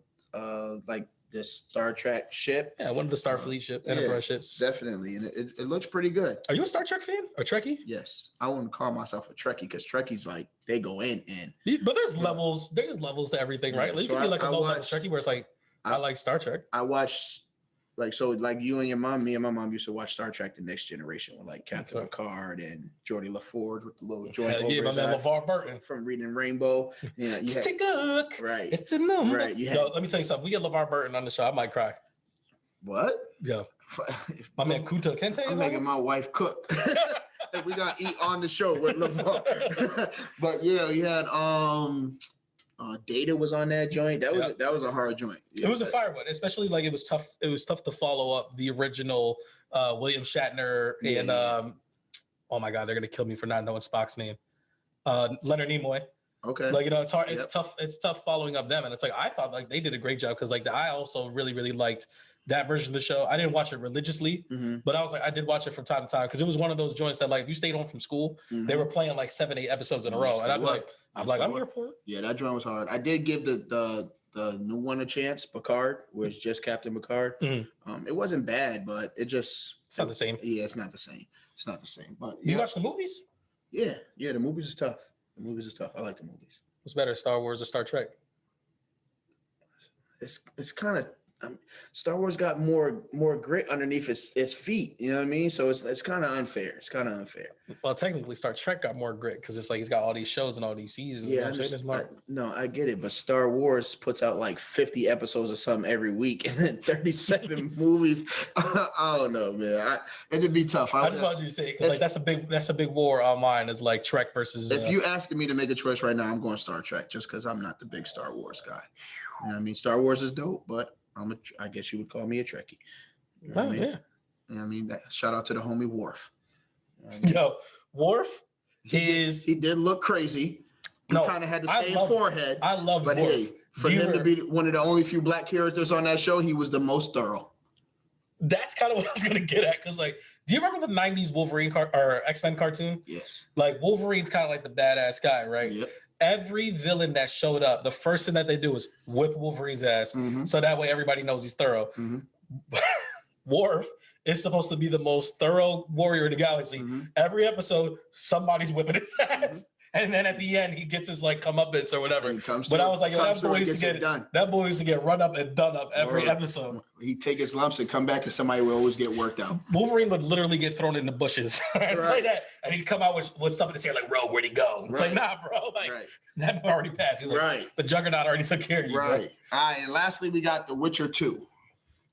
like this Star Trek ship. Yeah, one of the Starfleet Enterprise ships. Definitely, and it looks pretty good. Are you a Star Trek fan or Trekkie? Yes, I wouldn't call myself a Trekkie because Trekkies like they go in. But there's levels. There's levels to everything, right? Like, you can be like a low level Trekkie where it's like I like Star Trek. I watched Like, so like you and your mom, me and my mom used to watch Star Trek: The Next Generation with like Captain Okay. Picard and Geordie LaForge with the little joint Hell over yeah, my his man eye LeVar Burton. from reading Rainbow. Yeah, you Just had, take a look. right. It's the number. Right. You had Yo, let me tell you something. We get LeVar Burton on the show, I might cry. what? Yo, my man Kunta Kinte I'm is making on my wife cook. And we gotta eat on the show with LeVar. But yeah, you had Data was on that joint. That was a hard joint. it. It was a fire one, especially like it was tough. It was tough to follow up the original William Shatner and oh my God, they're gonna kill me for not knowing Spock's name. Leonard Nimoy. Okay. Like, you know, it's hard. Yep. It's tough. It's tough following up them. And it's like, I thought like they did a great job because like I also really, really liked that version of the show. I didn't watch it religiously, but I was like, I did watch it from time to time because it was one of those joints that like if you stayed home from school, they were playing like 7-8 episodes in a row. And I'm here for it. Yeah, that joint was hard. I did give the new one a chance, Picard, where it's just Captain Picard. It wasn't bad, but it's not the same. Yeah, it's not the same. It's not the same. But You watch the movies? Yeah, the movies is tough. The movies is tough. I like the movies. What's better, Star Wars or Star Trek? It's kind of Star Wars got more grit underneath its feet. You know what I mean? So it's kind of unfair. It's kind of unfair. Well, technically, Star Trek got more grit because it's like he's got all these shows and all these seasons. Yeah, I get it. But Star Wars puts out like 50 episodes or something every week, and then 37 movies. I don't know, man. It'd be tough. I just wanted you to say because like that's a big war on mine. Is like Trek versus. If you asking me to make a choice right now, I'm going Star Trek just because I'm not the big Star Wars guy. You know what I mean? Star Wars is dope, but I guess you would call me a Trekkie. You know what I mean? Yeah. You know what I mean? Shout out to the homie Worf. You know what I mean? Yo, Worf he did look crazy. He kind of had the same forehead. I love but Worf. Hey, for him to be one of the only few black characters on that show, he was the most thorough. That's kind of what I was gonna get at, because like, do you remember the '90s Wolverine or X-Men cartoon? Yes. Like Wolverine's kind of like the badass guy, right? Yep. Every villain that showed up, the first thing that they do is whip Wolverine's ass, so that way everybody knows he's thorough. Worf is supposed to be the most thorough warrior in the galaxy. Every episode, somebody's whipping his ass. And then at the end, he gets his like comeuppance or whatever. But I was like, yo, that boy used to get run up and done up every episode. He'd take his lumps and come back, and somebody would always get worked out. Wolverine would literally get thrown in the bushes. Like that. And he'd come out with stuff in his hair like, Rogue, where'd he go? It's like, nah, bro. Like, that already passed. He's like, the Juggernaut already took care of you. Right. Bro. All right. And lastly, we got The Witcher 2.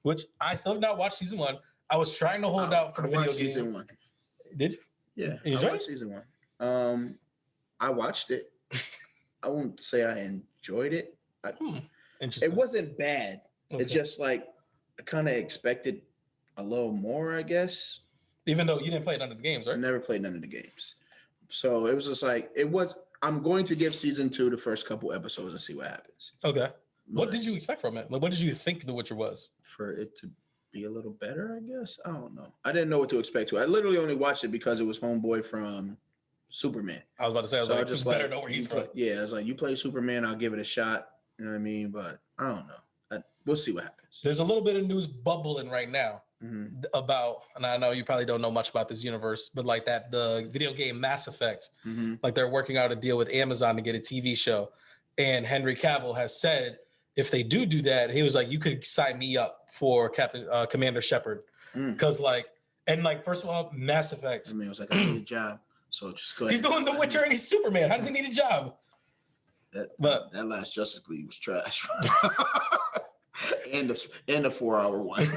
Which I still have not watched season 1. I was trying to hold out for the video game. Season 1. Did you? Yeah. You I watched season 1. I watched it. I won't say I enjoyed it. Interesting. It wasn't bad. Okay. It's just like I kind of expected a little more, I guess. Even though you didn't play none of the games, right? I never played none of the games. So it was just like, I'm going to give season 2 the first couple episodes and see what happens. Okay. What did you expect from it? Like, what did you think The Witcher was? For it to be a little better, I guess. I don't know. I didn't know what to expect to. I literally only watched it because it was homeboy from Superman. I was about to say, I was just better know where he's from. Yeah, I was like, you play Superman, I'll give it a shot. You know what I mean? But I don't know. We'll see what happens. There's a little bit of news bubbling right now about, and I know you probably don't know much about this universe, but like that the video game Mass Effect, like they're working out a deal with Amazon to get a TV show. And Henry Cavill has said, if they do that, he was like, you could sign me up for Commander Shepard. Because first of all, Mass Effect. I mean, it was like, I need a job. So just go ahead. He's doing The Witcher and he's Superman. How does he need a job? That last Justice League was trash. and the 4-hour one.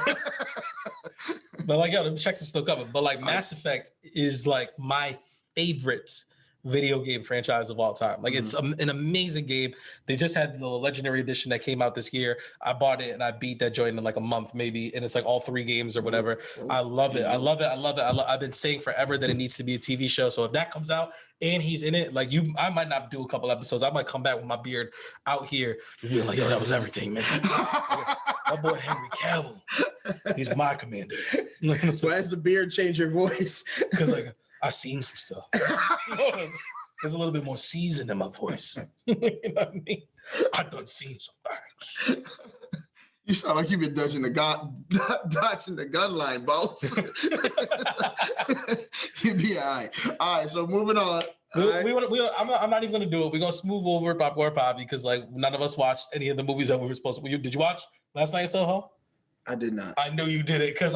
But like, yo, the checks are still coming. But like, Mass Effect is like my favorite video game franchise of all time. Like, it's an amazing game. They just had the Legendary Edition that came out this year. I bought it and I beat that joint in like a month maybe, and it's like all 3 games or whatever. I love it. I've been saying forever that it needs to be a TV show. So if that comes out and he's in it, like I might not do a couple episodes. I might come back with my beard out here and be like, yo, that was everything, man. My boy Henry Cavill, he's my commander. So as the beard change your voice? Because like, I've seen some stuff. There's a little bit more season in my voice. You know what I mean? I done seen some things. You sound like you've been dodging the gun line, boss. You'd be all right. All right, so moving on. I'm not even gonna do it. We're gonna smooth over Popcorn Papi because like none of us watched any of the movies that we were supposed to. Did you watch Last Night in Soho? I did not. I knew you did it because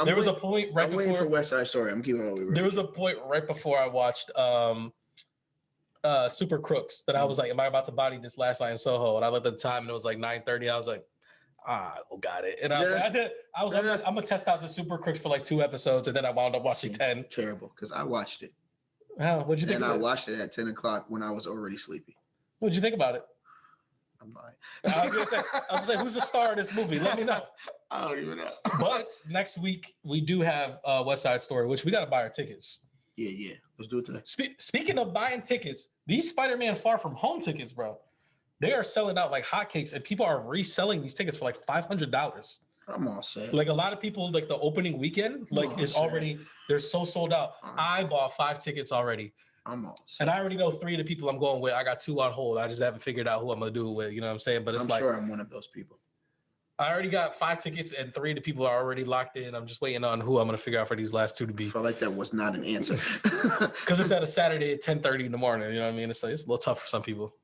there was a point right I'm waiting for before. West Side Story. I'm keeping it all the way real. There was a point right before I watched Super Crooks that I was like, am I about to body this last night in Soho? And I looked at the time and it was like 9:30. I was like, got it. And I was like, I'm gonna test out the Super Crooks for like 2 episodes, and then I wound up watching 10. Terrible, because I watched it. What'd you think? And of I it? watched it at 10 o'clock when I was already sleepy. What'd you think about it? I'm lying. I was gonna say, who's the star of this movie? Let me know. I don't even know. But next week we do have West Side Story, which we got to buy our tickets. Yeah. Let's do it today. Speaking of buying tickets, these Spider-Man Far From Home tickets, bro, they are selling out like hotcakes, and people are reselling these tickets for like $500. I'm all set. Like a lot of people, like the opening weekend, like is already, they're so sold out. I bought 5 tickets already. I'm all set. And I already know 3 of the people I'm going with. I got 2 on hold. I just haven't figured out who I'm gonna do it with. You know what I'm saying? But it's I'm sure I'm one of those people. I already got 5 tickets, and 3 of the people are already locked in. I'm just waiting on who I'm gonna figure out for these last 2 to be. I felt like that was not an answer. Because it's at a Saturday at 10:30 in the morning. You know what I mean? It's a little tough for some people.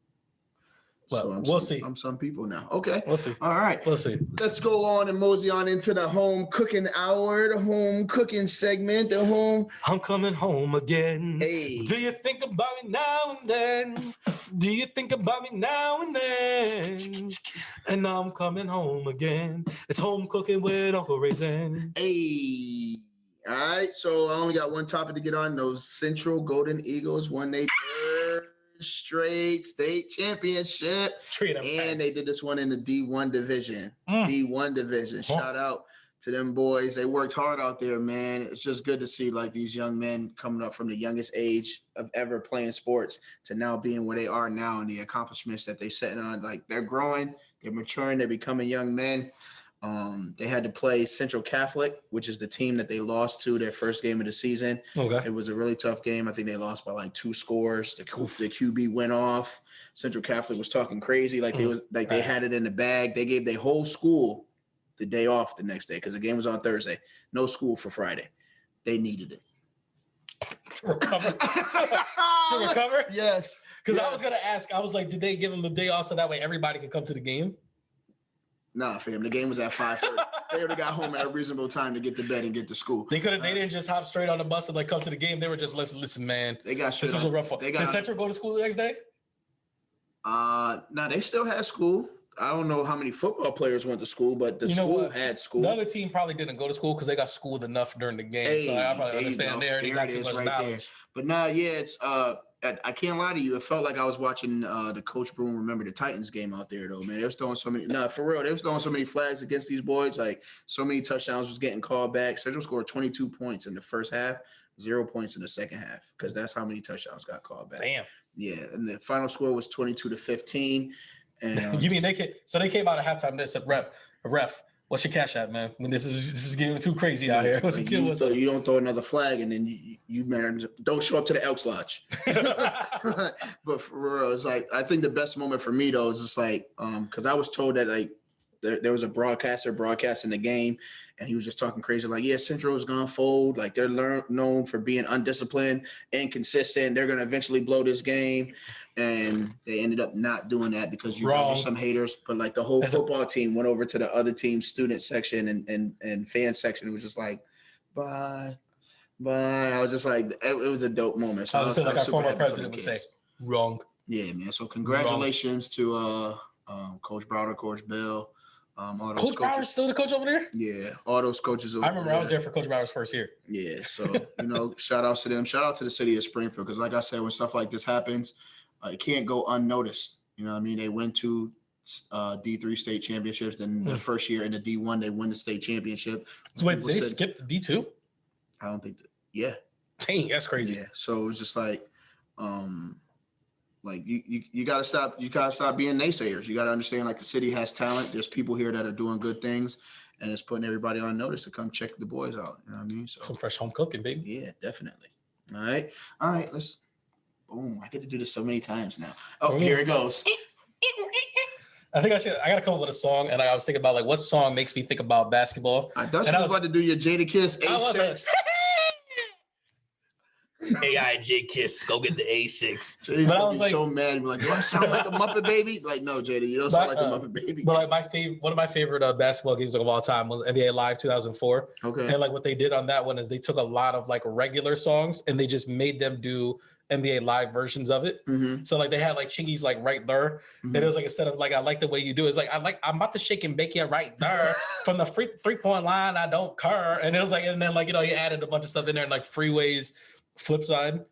But So we'll see. I'm some people now. Okay. We'll see. All right. We'll see. Let's go on and mosey on into the home cooking hour, the home cooking segment, the home. I'm coming home again. Hey. Do you think about me now and then? Do you think about me now and then? And I'm coming home again. It's home cooking with Uncle Raisin. Hey. All right. So I only got one topic to get on. Those Central Golden Eagles won their 3rd straight state championship. And they did this one in the D1 division. D1 division. Shout out to them boys. They worked hard out there, man. It's just good to see like these young men coming up from the youngest age of ever playing sports to now being where they are now and the accomplishments that they're setting on. Like they're growing, they're maturing, they're becoming young men. They had to play Central Catholic, which is the team that they lost to their first game of the season. Okay. It was a really tough game. I think they lost by like 2 scores. The QB went off. Central Catholic was talking crazy, like they had it in the bag. They gave their whole school the day off the next day because the game was on Thursday. No school for Friday. They needed it. To recover? To recover? Yes. Because I was gonna ask. I was like, did they give them the day off so that way everybody could come to the game? Nah, fam. The game was at 5:30. They would have got home at a reasonable time to get to bed and get to school. They could have. They didn't just hop straight on the bus and like come to the game. They were just listen, man. They got shit. This was a rough one. Did Central go to school the next day? Nah, they still had school. I don't know how many football players went to school, but the school had school. The other team probably didn't go to school because they got schooled enough during the game. So I probably understand they already got too much knowledge. But nah, yeah, it's I can't lie to you. It felt like I was watching the Coach Broom Remember the Titans game out there, though, man. They was throwing so many. Nah, for real, they was throwing so many flags against these boys. Like so many touchdowns was getting called back. Central scored 22 points in the first half, 0 points in the second half, because that's how many touchdowns got called back. Damn. Yeah, and the final score was 22-15. And you mean they came out at halftime? They said, "Ref, what's your cash app, man? When this is getting too crazy out here." So you don't throw another flag, and then you man, don't show up to the Elks Lodge. But for real, it's like I think the best moment for me though is just like because I was told that like there was a broadcaster broadcasting the game, and he was just talking crazy like, yeah, Central is gonna fold. Like they're known for being undisciplined, inconsistent. They're gonna eventually blow this game. And they ended up not doing that because you guys are some haters. But like the whole football team went over to the other team's student section and fan section. It was just like, bye. I was just like, it was a dope moment. So I was like our former president would say, wrong. Yeah, man. So congratulations to Coach Browder, Coach Bill. All those Coach Browder's still the coach over there? Yeah, all those coaches over there. I remember I was there for Coach Browder's first year. Yeah, so, shout outs to them. Shout out to the city of Springfield because like I said, when stuff like this happens, it can't go unnoticed. You know what I mean? They went to D3 state championships. Then the first year in the D1, they win the state championship. So wait, did they skip the D2? I don't think yeah. Dang, that's crazy. Yeah. So it was just like you gotta stop being naysayers. You gotta understand like the city has talent. There's people here that are doing good things, and it's putting everybody on notice to come check the boys out. You know what I mean? So some fresh home cooking, baby. Yeah, definitely. All right, let's boom. I get to do this so many times now. Oh, here it goes. I think I got to come up with a song, and I was thinking about like what song makes me think about basketball. I thought you was about to do your Jada Kiss 8-6. AIJ Kiss, go get the A6. Jada's But I gonna was be like, so mad. He'd be like, do I sound like a Muppet Baby? Like, no, Jada, you don't sound like a Muppet Baby. but like one of my favorite basketball games of all time was NBA Live 2004. Okay. And like what they did on that one is they took a lot of like regular songs and they just made them do NBA Live versions of it. Mm-hmm. So like they had like Chingy's like right there. Mm-hmm. And it was like instead of like I like the way you do it, it's like I'm about to shake and bake you right there from the 3-point line. I don't care. And it was like, and then like, you know, he added a bunch of stuff in there and like Freeway's flip side.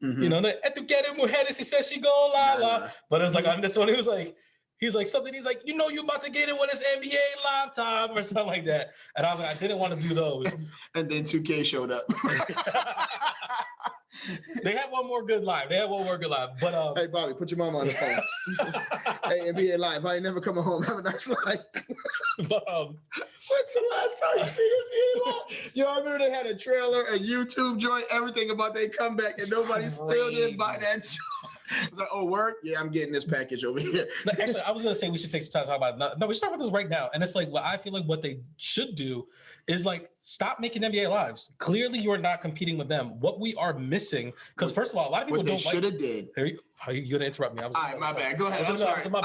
Mm-hmm. You know, and to get him mujeres, he says she go la la. But it's like on this one, he was like, he's like something. He's like, you know, you about to get it when it's NBA Live time or something like that. And I was like, I didn't want to do those. And then 2K showed up. They had one more good live. But hey, Bobby, put your mama on the phone. Hey, NBA Live, I ain't never coming home. Have a nice life. but When's the last time you seen NBA Live? Yo, I remember they had a trailer, a YouTube joint, everything about their comeback, and nobody still didn't buy that show. I was like, oh, word? Yeah, I'm getting this package over here. No, actually, I was going to say we should take some time to talk about it. No, we should talk about this right now. And it's like, what I feel like what they should do is like, stop making NBA Lives. Clearly, you're not competing with them. What we are missing, because first of all, a lot of people what they don't should have did. Are you going to interrupt me? All right, my bad. Go ahead. I'm sorry. Go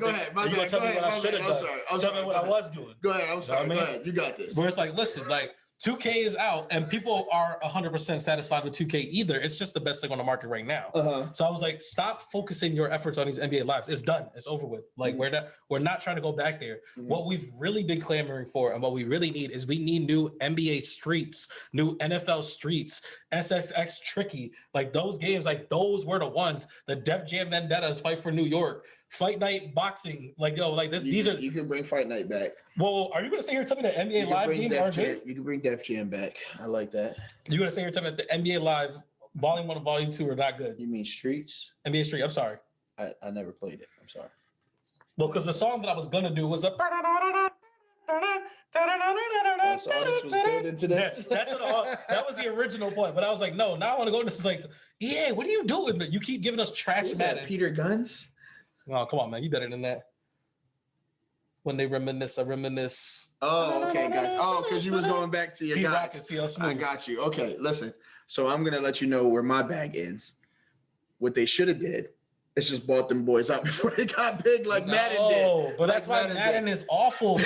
ahead. My bad. Tell me what I should have done. Tell me what I was doing. Go ahead. I'm sorry. Go ahead. You got this. Where it's like, listen, like 2K is out and people are 100% satisfied with 2K either. It's just the best thing on the market right now. So I was like, stop focusing your efforts on these NBA Lives. It's done. It's over with. Like we're not trying to go back there. What we've really been clamoring for and what we really need is we need new NBA streets, new NFL streets, SSX Tricky. Like those games, like those were the ones. The Def Jam Vendettas, Fight for New York, Fight Night Boxing. Like, yo, like this, these are. You can bring Fight Night back. Well, are you going to sit here and tell me that NBA Live games are good? You can bring Def Jam back. I like that. You're going to sit here and tell me that the NBA Live Volume 1 and Volume 2 are not good? You mean Streets? NBA Street, I'm sorry. I never played it. I'm sorry. Well, because the song that I was going to do was a... So all this was built into this? That was the original point. But I was like, no, now I want to go. And this is like, yeah, what are you doing? But you keep giving us trash Madden. Peter Guns? Oh, come on, man. You better than that. When they reminisce, I reminisce. Oh, okay, gotcha. Oh, because you was going back to your guys. I got you. Okay, listen. So I'm gonna let you know where my bag ends. What they should have did is just bought them boys out before they got big like Madden did. Oh, but that's why Madden is awful.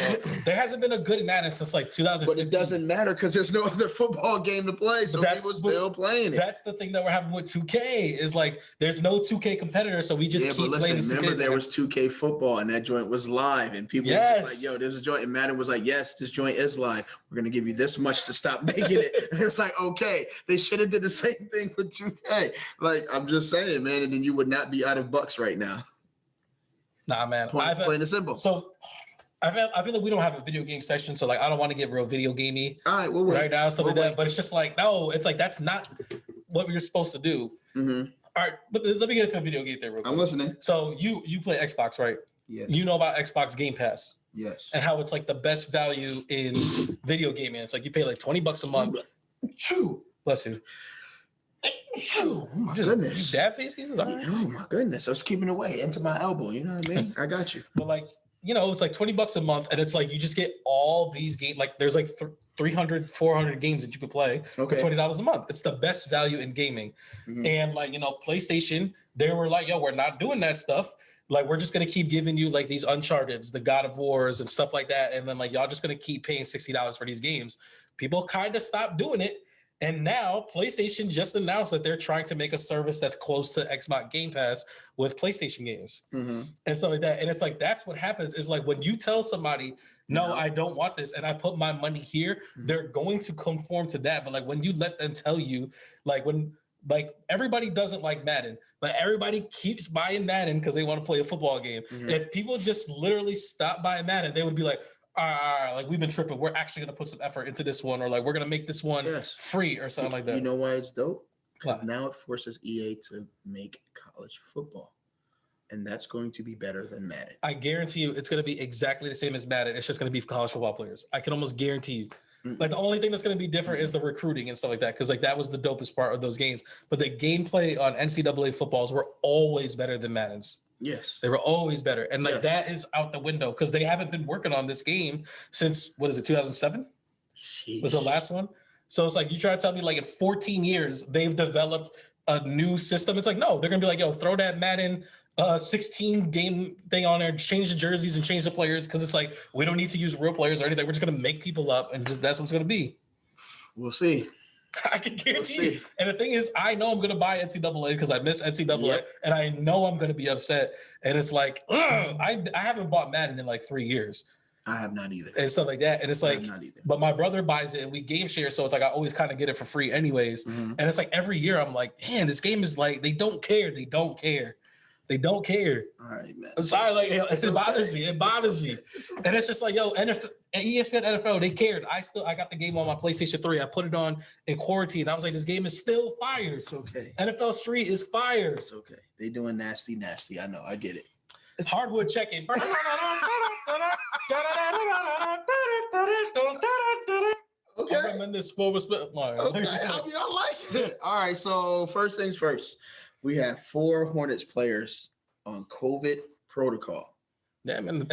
There hasn't been a good Madden since like 2015. But it doesn't matter because there's no other football game to play, so people still playing it. That's the thing that we're having with 2K is like there's no 2K competitor, so we just keep playing. Remember there was 2K football and that joint was live, and people were just like, "Yo, there's a joint," and Madden was like, "Yes, this joint is live. We're gonna give you this much to stop making it." And it's like, okay, they should have did the same thing with 2K. Like I'm just saying, man, and then you would not be out of bucks right now. Nah, man. Plain and simple. So I feel like we don't have a video game section, so like I don't want to get real video gamey. All right, well, right now, stuff like that. But it's just like no, it's like that's not what we were supposed to do. Mm-hmm. All right, but let me get into a video game there real quick. I'm listening. So you play Xbox, right? Yes. You know about Xbox Game Pass. Yes. And how it's like the best value in video gaming. It's like you pay like $20 a month. True. Bless you. Oh my goodness. You dab face? Oh my goodness. I was keeping it away into my elbow. You know what I mean? I got you. But like, you know, it's like $20 a month, and it's like you just get all these games. Like there's like 300, 400 games that you could play for $20 a month. It's the best value in gaming. Mm-hmm. And like, you know, PlayStation, they were like, yo, we're not doing that stuff. Like, we're just going to keep giving you like these Uncharted's, the God of Wars and stuff like that. And then like, y'all just going to keep paying $60 for these games. People kind of stopped doing it. And now PlayStation just announced that they're trying to make a service that's close to Xbox Game Pass with PlayStation games and stuff like that. And it's like, that's what happens is like when you tell somebody, no, I don't want this, and I put my money here, they're going to conform to that. But like when you let them tell you, like when like everybody doesn't like Madden, but everybody keeps buying Madden because they want to play a football game. If people just literally stop buying Madden, they would be like, like we've been tripping. We're actually gonna put some effort into this one, or like we're gonna make this one free or something like that. You know why it's dope? Because now it forces EA to make college football, and that's going to be better than Madden. I guarantee you, it's gonna be exactly the same as Madden. It's just gonna be for college football players. I can almost guarantee you. Like the only thing that's gonna be different is the recruiting and stuff like that, because like that was the dopest part of those games. But the gameplay on NCAA footballs were always better than Madden's. Yes. They were always better. And like that is out the window because they haven't been working on this game since, what is it, 2007? Was the last one? So it's like, you try to tell me like in 14 years, they've developed a new system. It's like, no, they're going to be like, yo, throw that Madden 16 game thing on there, change the jerseys and change the players. Cause it's like, we don't need to use real players or anything. We're just going to make people up and just, that's what's going to be. We'll see. I can guarantee you. And the thing is, I know I'm going to buy NCAA because I miss NCAA and I know I'm going to be upset. And it's like, I haven't bought Madden in like 3 years. I have not either. And stuff like that. And it's like, but my brother buys it and we game share. So it's like, I always kind of get it for free anyways. And it's like every year I'm like, man, this game is like, they don't care. They don't care. They don't care. All right, man. I'm sorry, like it bothers me. It bothers me. And it's just like, yo, NFL, ESPN NFL, they cared. I got the game on my PlayStation 3. I put it on in quarantine. I was like, this game is still fire. It's okay. NFL Street is fire. It's okay. They doing nasty. I know. I get it. Hardwood Check-in. Okay. Tremendous forward split. Okay, I like it. All right, so first things first, we have 4 Hornets players on COVID protocol. Yeah, man.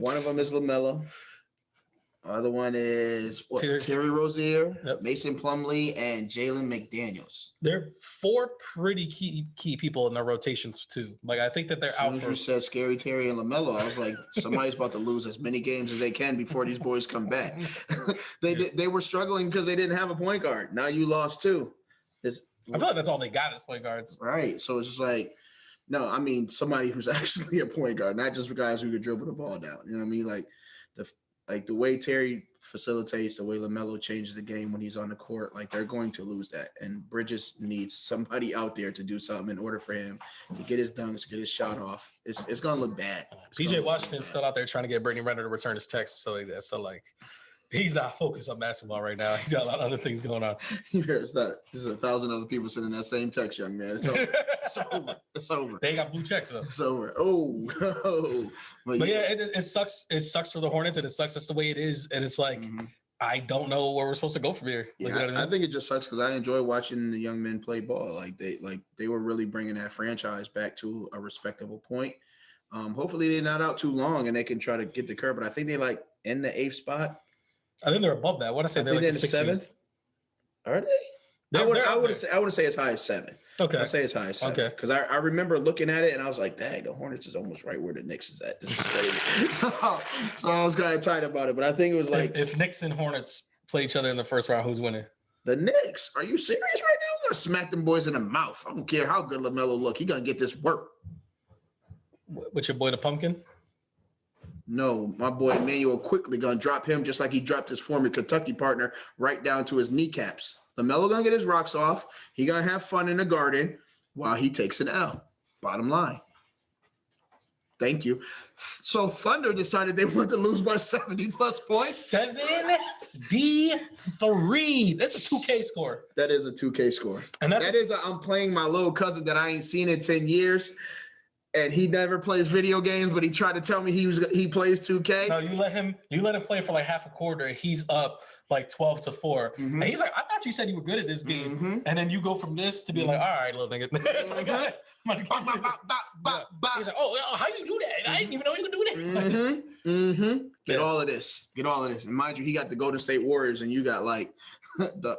One of them is LaMelo. Other one is Terry Rozier, Mason Plumlee, and Jalen McDaniels. They're 4 pretty key people in their rotations too. Like I think that they're out. As soon as you said Scary Terry and LaMelo, I was like, somebody's about to lose as many games as they can before these boys come back. They were struggling because they didn't have a point guard. Now you lost 2. I feel like that's all they got is point guards. Right. So it's just like, no, I mean somebody who's actually a point guard, not just guys who could dribble the ball down. You know what I mean? Like the way Terry facilitates, the way LaMelo changes the game when he's on the court, like they're going to lose that. And Bridges needs somebody out there to do something in order for him to get his dunks, get his shot off. It's going to look bad. PJ Washington's still out there trying to get Brittany Renner to return his text, so like that. So like, he's not focused on basketball right now. He's got a lot of other things going on. There's 1,000 other people sending that same text, young man. It's over. It's over. It's over. They ain't got blue checks though. It's over. Oh. But yeah, it sucks. It sucks for the Hornets, and it sucks. That's the way it is. And it's like, I don't know where we're supposed to go from here. Yeah, you know I think it just sucks because I enjoy watching the young men play ball. Like they were really bringing that franchise back to a respectable point. Hopefully they're not out too long and they can try to get the curve. But I think they like in the 8th spot. I think they're above that. I want to say they're like in the 7th. Are they? I would say as high as 7. Okay. I'd say as high as 7. Okay. Because I remember looking at it and I was like, dang, the Hornets is almost right where the Knicks is at. This is crazy. So I was kind of tight about it. But I think it was like if Knicks and Hornets play each other in the first round, who's winning? The Knicks. Are you serious right now? I'm gonna smack them boys in the mouth. I don't care how good LaMelo look. He gonna get this work. With your boy the Pumpkin? No, my boy Emmanuel quickly gonna drop him just like he dropped his former Kentucky partner right down to his kneecaps. LaMelo gonna get his rocks off. He gonna have fun in the garden while he takes an L. Bottom line. Thank you. So Thunder decided they wanted to lose by 70+ points. 73. That's a 2K score. That is a 2K score. And I'm playing my little cousin that I ain't seen in 10 years. And he never plays video games, but he tried to tell me he plays 2K. No, you let him play for like half a quarter. He's up like 12-4. And he's like, I thought you said you were good at this game. And then you go from this to be like, all right, little nigga. It's like, he's like, oh, how you do that? I didn't even know you could do that. Get all of this. And mind you, he got the Golden State Warriors and you got like the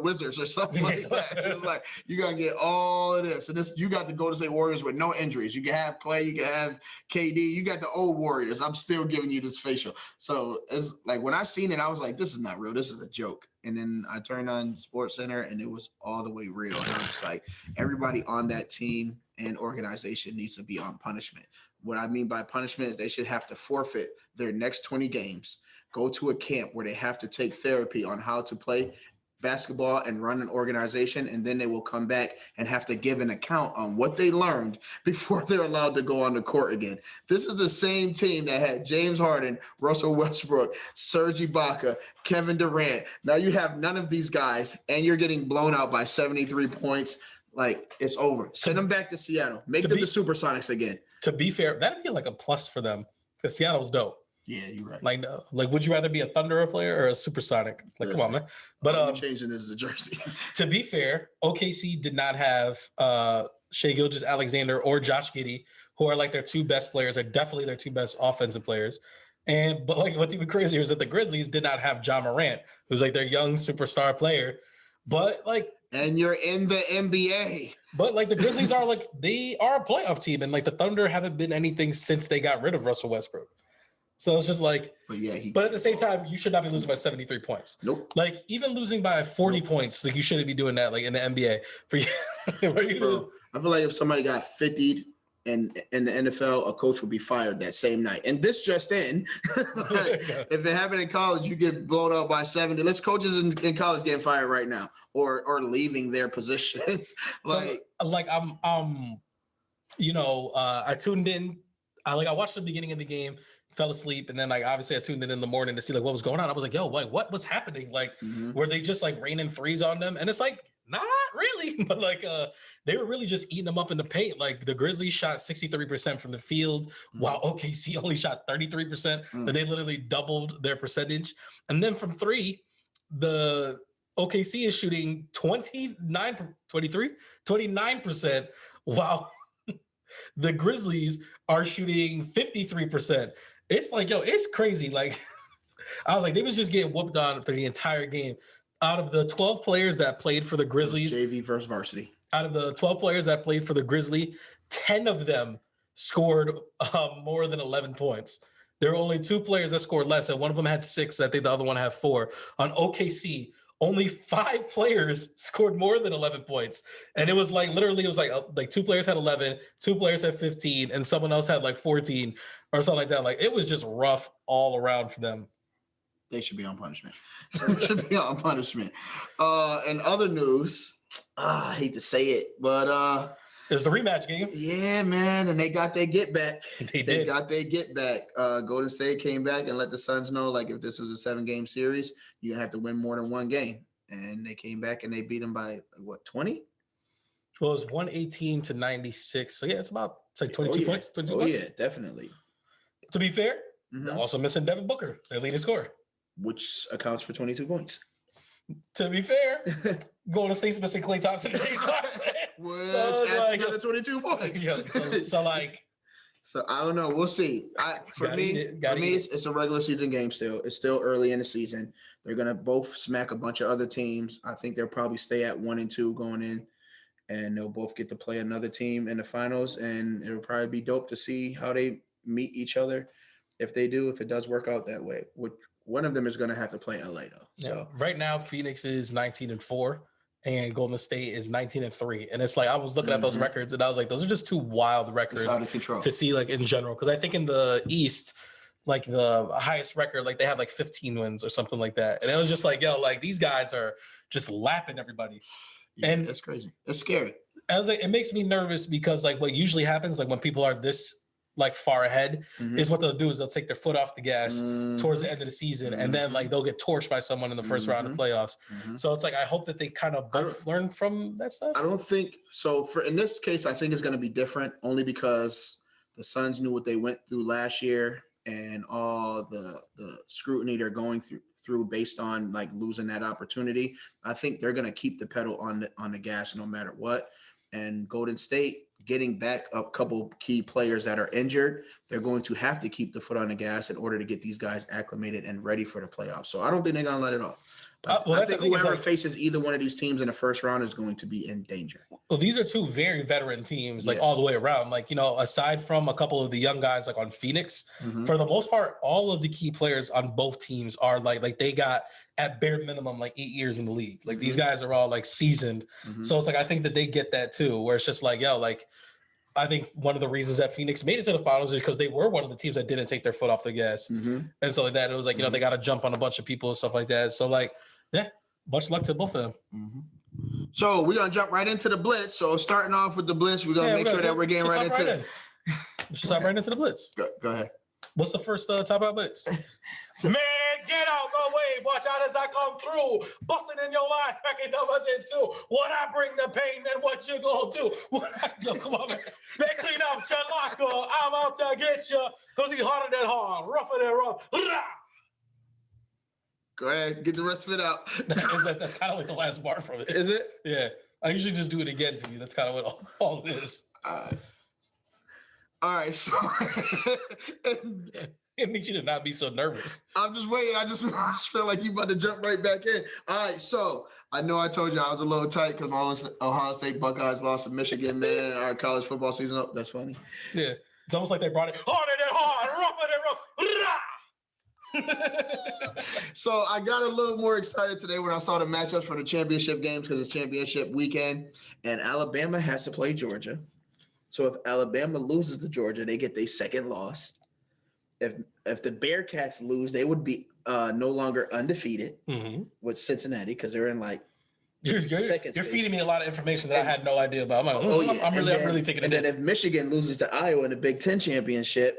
Wizards or something like that. It's like you're gonna get all of this. And you got the Golden State Warriors with no injuries. You can have Clay, you can have KD, you got the old Warriors. I'm still giving you this facial. So it's like when I seen it, I was like, this is not real. This is a joke. And then I turned on SportsCenter and it was all the way real. And I'm just like, everybody on that team and organization needs to be on punishment. What I mean by punishment is they should have to forfeit their next 20 games, go to a camp where they have to take therapy on how to play basketball and run an organization, and then they will come back and have to give an account on what they learned before they're allowed to go on the court again. This is the same team that had James Harden, Russell Westbrook, Serge Ibaka, Kevin Durant. Now you have none of these guys, and you're getting blown out by 73 points. Like, it's over. Send them back to Seattle. Make them the Supersonics again. To be fair, that'd be like a plus for them because Seattle's dope. Yeah, you're right. Like, would you rather be a Thunder player or a Supersonic? Like, come on, man. But I'm changing this as a jersey. To be fair, OKC did not have Shai Gilgeous-Alexander or Josh Giddey, who are like their 2 best players. They're definitely their 2 best offensive players. But like what's even crazier is that the Grizzlies did not have Ja Morant, who's like their young superstar player. But like, and you're in the NBA. But like the Grizzlies are like, they are a playoff team, and like the Thunder haven't been anything since they got rid of Russell Westbrook. So it's just like, but at the same time, you should not be losing by 73 points. Nope. Like even losing by 40 points, like you shouldn't be doing that like in the NBA. For you, Bro, I feel like if somebody got 50'd in the NFL, a coach would be fired that same night. And this just in, like, if it happened in college, you get blown out by 70. Let's coaches in college getting fired right now or leaving their positions. I tuned in. I watched the beginning of the game, fell asleep, and then like obviously I tuned in the morning to see like what was going on. I was like, yo, what was happening? Like, were they just like raining threes on them? And it's like, not really, but like they were really just eating them up in the paint. Like the Grizzlies shot 63% from the field, while OKC only shot 33%. And they literally doubled their percentage. And then from three, the OKC is shooting 29%, while the Grizzlies are shooting 53%. It's like, yo, it's crazy. Like I was like, they was just getting whooped on for the entire game. Out of the 12 players that played for the Grizzlies, JV versus varsity. Out of the 12 players that played for the Grizzlies, 10 of them scored more than 11 points. There were only 2 players that scored less, and one of them had 6. I think the other one had 4. On OKC, only 5 players scored more than 11 points. And it was like, literally, it was like 2 players had 11, 2 players had 15, and someone else had like 14 or something like that. Like, it was just rough all around for them. They should be on punishment. They should be on punishment. And other news, I hate to say it, but it was the rematch game. Yeah, man, and they got their get back. They got their get back. Golden State came back and let the Suns know, like, if this was a 7-game series, you're gonna have to win more than 1 game. And they came back and they beat them by what, 20? Well, it was 118-96. So yeah, it's like 22 points. 22 points. Yeah, definitely. To be fair, also missing Devin Booker, their leading scorer, which accounts for 22 points. To be fair, Golden State's missing Klay Thompson and James Harden. Which adds like, another 22 points. Yeah, so I don't know. We'll see. For me, it's a regular season game still. It's still early in the season. They're going to both smack a bunch of other teams. I think they'll probably stay at 1 and 2 going in, and they'll both get to play another team in the finals, and it'll probably be dope to see how they meet each other. If they do, if it does work out that way, which one of them is going to have to play LA though. Yeah. So right now, Phoenix is 19-4 and Golden State is 19-3. And it's like, I was looking at those records and I was like, those are just 2 wild records out of control to see like in general. Cause I think in the East, like the highest record, like they have like 15 wins or something like that. And it was just like, yo, like these guys are just lapping everybody. Yeah, and that's crazy. It's scary. I was like, it makes me nervous because like what usually happens, like when people are this like far ahead is what they'll do is they'll take their foot off the gas towards the end of the season and then like they'll get torched by someone in the first round of playoffs. So it's like I hope that they kind of both learn from that stuff. I don't think so. For in this case, I think it's going to be different only because the Suns knew what they went through last year and all the scrutiny they're going through based on like losing that opportunity. I think they're going to keep the pedal on the gas no matter what. And Golden State getting back a couple key players that are injured, they're going to have to keep the foot on the gas in order to get these guys acclimated and ready for the playoffs. So I don't think they're going to let it off. I think whoever faces either one of these teams in the first round is going to be in danger. Well, these are 2 very veteran teams, like all the way around. Like, you know, aside from a couple of the young guys like on Phoenix, for the most part, all of the key players on both teams are like they got at bare minimum like 8 years in the league. Like these guys are all like seasoned. So it's like I think that they get that too, where it's just like, yo, like I think one of the reasons that Phoenix made it to the finals is because they were one of the teams that didn't take their foot off the gas. And so like that, it was like, you know, they got to jump on a bunch of people and stuff like that. So like, yeah, much luck to both of them. So we're going to jump right into the Blitz. So starting off with the Blitz, we're going to make sure that we're getting right into it. Let's just hop right into the Blitz. Go ahead. What's the first top out Blitz? Man, get out my way. Watch out as I come through. Busting in your line, cracking numbers in 2. When I bring the pain, then what you gonna do? Come on, man. Man, clean up your locker. I'm out to get you. Because he's harder than hard, rougher than rough. Go ahead, get the rest of it out. That's kind of like the last bar from it. Is it? Yeah. I usually just do it again to you. That's kind of what all it is. All right. So It needs you to not be so nervous. I'm just waiting. I just feel like you about to jump right back in. All right, so I know I told you I was a little tight because my Ohio State Buckeyes lost to Michigan, man. Our college football season up. That's funny. Yeah. It's almost like they brought it harder than hard, rougher than rough. So I got a little more excited today when I saw the matchups for the championship games because it's championship weekend, and Alabama has to play Georgia. So if Alabama loses to Georgia, they get their second loss. If the Bearcats lose, they would be no longer undefeated with Cincinnati because they're in like second. You're feeding me a lot of information that I had no idea about. I'm like, I'm really taking it. And then if Michigan loses to Iowa in the Big Ten championship,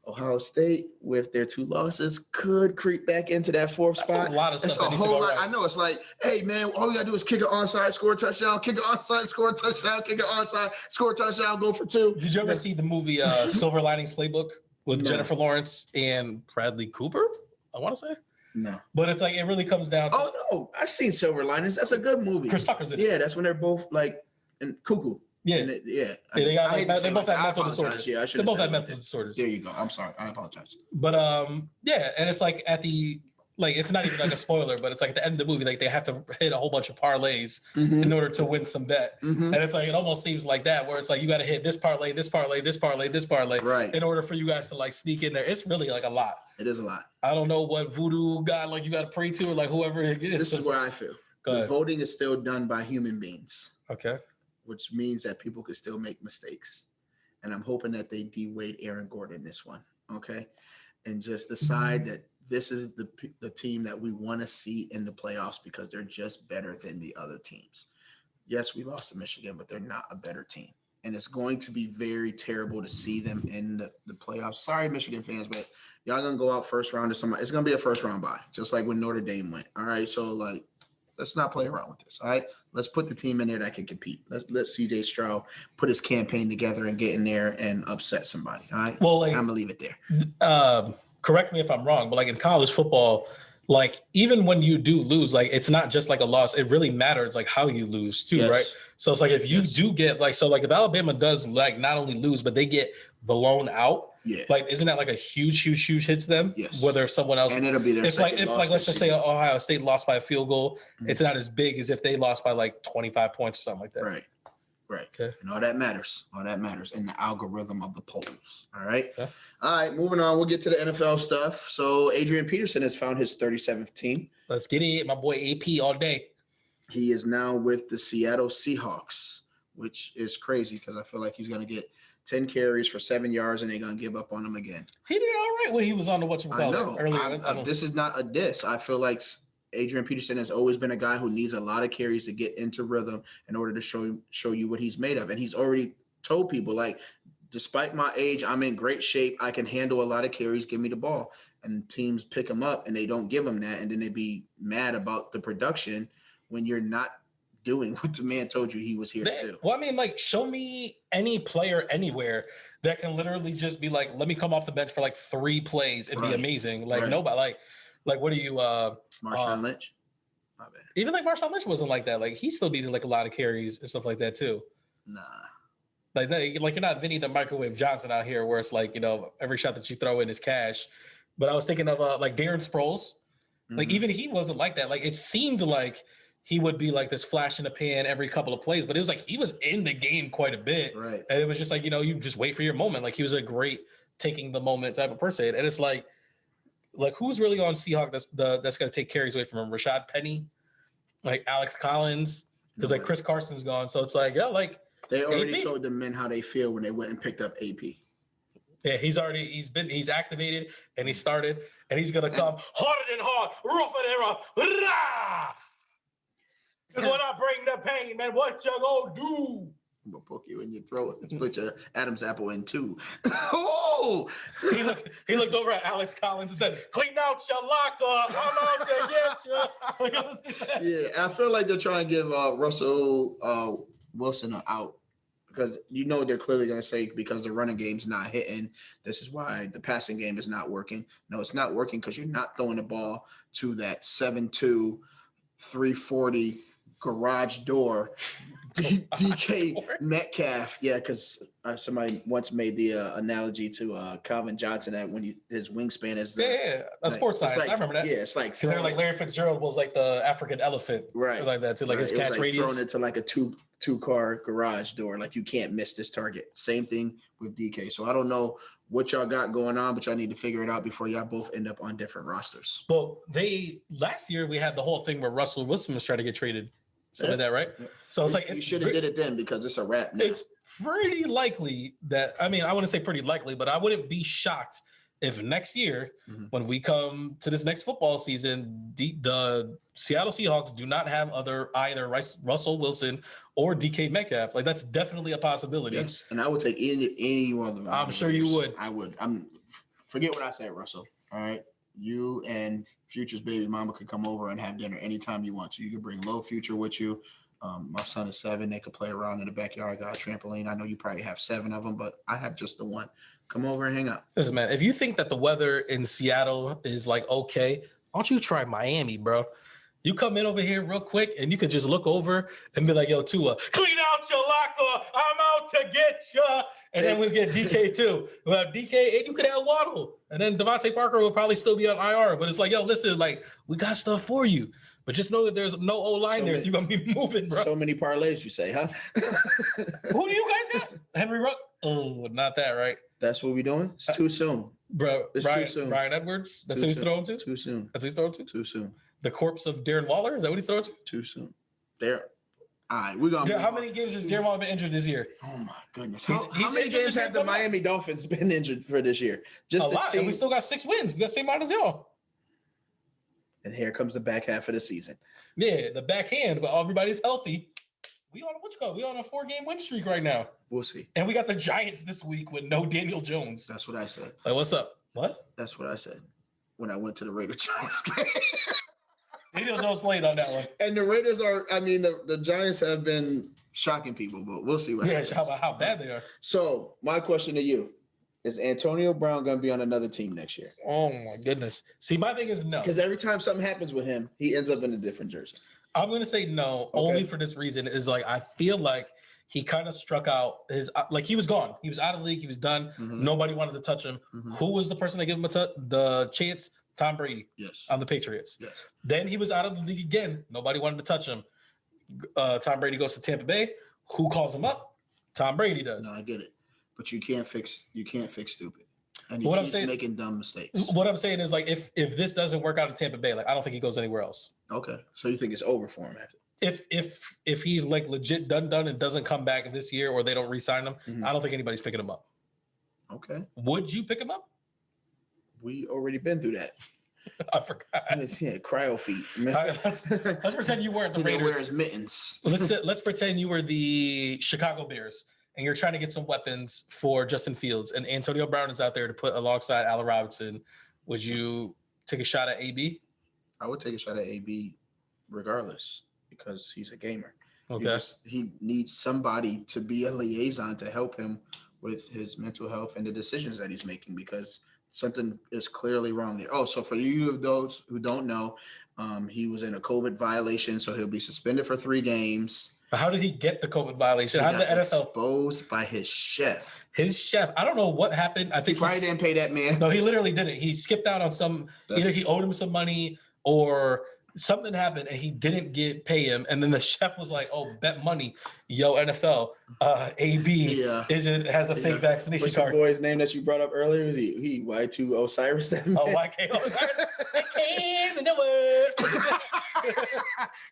Ohio State with their 2 losses could creep back into that 4th spot. A lot of stuff. That's a whole lot. Right. I know it's like, hey man, all we gotta do is kick an onside, score a touchdown, kick an onside, score a touchdown, kick an onside, score a touchdown, go for 2. Did you ever see the movie Silver Linings Playbook with Jennifer Lawrence and Bradley Cooper? I want to say. No. But it's like it really comes down to. Oh no, I've seen Silver Linings. That's a good movie. Chris Tucker's in it. Yeah, that's when they're both like in cuckoo. Yeah, yeah. They got they both have mental disorders. Yeah, they both have mental disorders. There you go. I'm sorry. I apologize. But yeah, and it's like at the it's not even like a spoiler, but it's like at the end of the movie, like they have to hit a whole bunch of parlays in order to win some bet. And it's like it almost seems like that, where it's like you got to hit this parlay, this parlay, this parlay, this parlay, right, in order for you guys to like sneak in there. It's really like a lot. It is a lot. I don't know what voodoo god like you got to pray to, or like whoever it is. This is where I feel. The voting is still done by human beings. Okay. Which means that people could still make mistakes. And I'm hoping that they de-weight Aaron Gordon this one, okay? And just decide that this is the team that we want to see in the playoffs because they're just better than the other teams. Yes, we lost to Michigan, but they're not a better team. And it's going to be very terrible to see them in the playoffs. Sorry, Michigan fans, but y'all going to go out first round to somebody. It's going to be a first round bye, just like when Notre Dame went, all right? So, like, let's not play around with this, all right? Let's put the team in there that can compete. Let CJ Stroud put his campaign together and get in there and upset somebody, all right? Well, like, I'm going to leave it there. Correct me if I'm wrong, but like in college football, like even when you do lose, like it's not just like a loss. It really matters like how you lose too, right? So it's like if you do get like, so like if Alabama does like not only lose, but they get blown out, like isn't that like a huge hit to them? Yes. Whether someone else, and it'll be their if let's just say Ohio State lost by a field goal, it's not as big as if they lost by like 25 points or something like that. Right. Okay. And all that matters in the algorithm of the polls. All right. Yeah. All right. Moving on. We'll get to the NFL stuff. So Adrian Peterson has found his 37th team. Let's get it. My boy AP all day. He is now with the Seattle Seahawks, which is crazy because I feel like he's going to get 10 carries for 7 yards and they're going to give up on him again. He did all right when he was on the whatchamacallit earlier. This is not a diss. I feel like Adrian Peterson has always been a guy who needs a lot of carries to get into rhythm in order to show you what he's made of. And he's already told people, like, despite my age, I'm in great shape. I can handle a lot of carries. Give me the ball. And teams pick him up and they don't give him that. And then they be mad about the production when you're not doing what the man told you he was here to do. Well, I mean, like, show me any player anywhere that can literally just be like, let me come off the bench for like 3 plays and be amazing. Like nobody, like what are you, Marshawn Lynch? My bad. Even like Marshawn Lynch wasn't like that. Like he still needed like a lot of carries and stuff like that too. Nah. Like you're not Vinny the Microwave Johnson out here where it's like, you know, every shot that you throw in is cash. But I was thinking of like Darren Sproles. Like even he wasn't like that. Like it seemed like he would be like this flash in the pan every couple of plays, but it was like he was in the game quite a bit. Right. And it was just like, you know, you just wait for your moment. Like he was a great taking the moment type of person. And it's like who's really on Seahawks that's going to take carries away from him? Rashad Penny, like Alex Collins, because like Chris Carson's gone. So it's like, yeah, like they already told the men how they feel when they went and picked up AP. Yeah, he's activated and he started and he's gonna come harder than hard, rougher than rough. Because when I bring the pain, man, what you gonna do? I'm gonna poke you in your throat and split your Adam's apple in 2. Oh! He looked over at Alex Collins and said, "Clean out your locker. I'm out to get you." Yeah, I feel like they're trying to give Russell Wilson an out. Because you know they're clearly going to say because the running game's not hitting, this is why the passing game is not working. No, it's not working because you're not throwing the ball to that 7'2", 340 garage door DK Metcalf. Yeah, because somebody once made the analogy to Calvin Johnson that when his wingspan is a sports science. Like, I remember that. Yeah, it's like because they're like Larry Fitzgerald was like the African elephant, right? Like that too. Like his it was catch radius thrown into like a two-car garage door. Like you can't miss this target. Same thing with DK. So I don't know what y'all got going on, but y'all need to figure it out before y'all both end up on different rosters. Well, last year we had the whole thing where Russell Wilson was trying to get traded. Something like that, right? Yeah. So it's like you should have did it then because it's a wrap now. It's pretty likely that I wouldn't say pretty likely, but I wouldn't be shocked if next year, when we come to this next football season, the Seattle Seahawks do not have either Russell Wilson or DK Metcalf. Like that's definitely a possibility. Yes, and I would take any one of them. I'm sure you would. I would. Forget what I said, Russell. All right, you and Future's baby mama could come over and have dinner anytime you want to. You could bring Low Future with you. My son is 7. They could play around in the backyard. Got a trampoline. I know you probably have 7 of them, but I have just the one. Come over and hang out. Listen, man, if you think that the weather in Seattle is like okay, why don't you try Miami, bro? You come in over here real quick and you could just look over and be like, yo, Tua, clean out your locker. I'm out to get you. And then we'll get DK too. We'll have DK and you could have Waddle. And then Devontae Parker will probably still be on IR. But it's like, yo, listen, like, we got stuff for you. But just know that there's no O-line there, so you're going to be moving, bro. So many parlays, you say, huh? Who do you guys got? Henry Ruck? Oh, not that, right? That's what we're doing? It's too soon. Bro, it's too soon. Brian Edwards? That's who he's throwing to? Too soon. That's who he's throwing to? Too soon. The corpse of Darren Waller? Is that what he's throwing to? Too soon. There. All right, we're going to how many games has Darren Waller been injured this year? Oh, my goodness. How many games have the Miami Dolphins been injured for this year? Just a lot, and we still got 6 wins. We got the same amount as y'all. And here comes the back half of the season. Yeah, the backhand, but everybody's healthy. We on a 4-game win streak right now. We'll see. And we got the Giants this week with no Daniel Jones. That's what I said. Like, what's up? What? That's what I said when I went to the Raiders Giants game. Daniel Jones played on that one. And the Raiders the Giants have been shocking people, but we'll see what happens. Yeah, how bad they are. So my question to you, is Antonio Brown going to be on another team next year? Oh, my goodness. See, my thing is no. Because every time something happens with him, he ends up in a different jersey. I'm going to say no, only for this reason is like I feel like he kind of struck out his – like he was gone. He was out of the league. He was done. Mm-hmm. Nobody wanted to touch him. Mm-hmm. Who was the person that gave him the chance? Tom Brady. Yes. On the Patriots. Yes. Then he was out of the league again. Nobody wanted to touch him. Tom Brady goes to Tampa Bay. Who calls him up? Tom Brady does. No, I get it. But you can't fix stupid. And what keeps making dumb mistakes. What I'm saying is like if this doesn't work out in Tampa Bay, like I don't think he goes anywhere else. Okay. So you think it's over for him after? If he's like legit done and doesn't come back this year or they don't re-sign him, mm-hmm. I don't think anybody's picking him up. Okay. Would you pick him up? We already been through that. I forgot. Yeah, cryo feet. Right, let's pretend you weren't the Raiders. Wears mittens. Let's pretend you were the Chicago Bears and you're trying to get some weapons for Justin Fields and Antonio Brown is out there to put alongside Allen Robinson. Would you take a shot at AB? I would take a shot at AB regardless because he's a gamer. Okay. He needs somebody to be a liaison to help him with his mental health and the decisions that he's making because something is clearly wrong there. Oh, so for you of those who don't know, he was in a COVID violation, so he'll be suspended for 3 games. But how did he get the COVID violation? How did the NFL exposed by his chef? His chef. I don't know what happened. I think he probably didn't pay that man. No, he literally didn't. He skipped out on either he owed him some money or something happened and he didn't pay him. And then the chef was like, "Oh, bet money, yo NFL, AB has a fake vaccination card." What's your boy's name that you brought up earlier? He Y2 Osiris. That man. Oh, YK Osiris. I came in the word.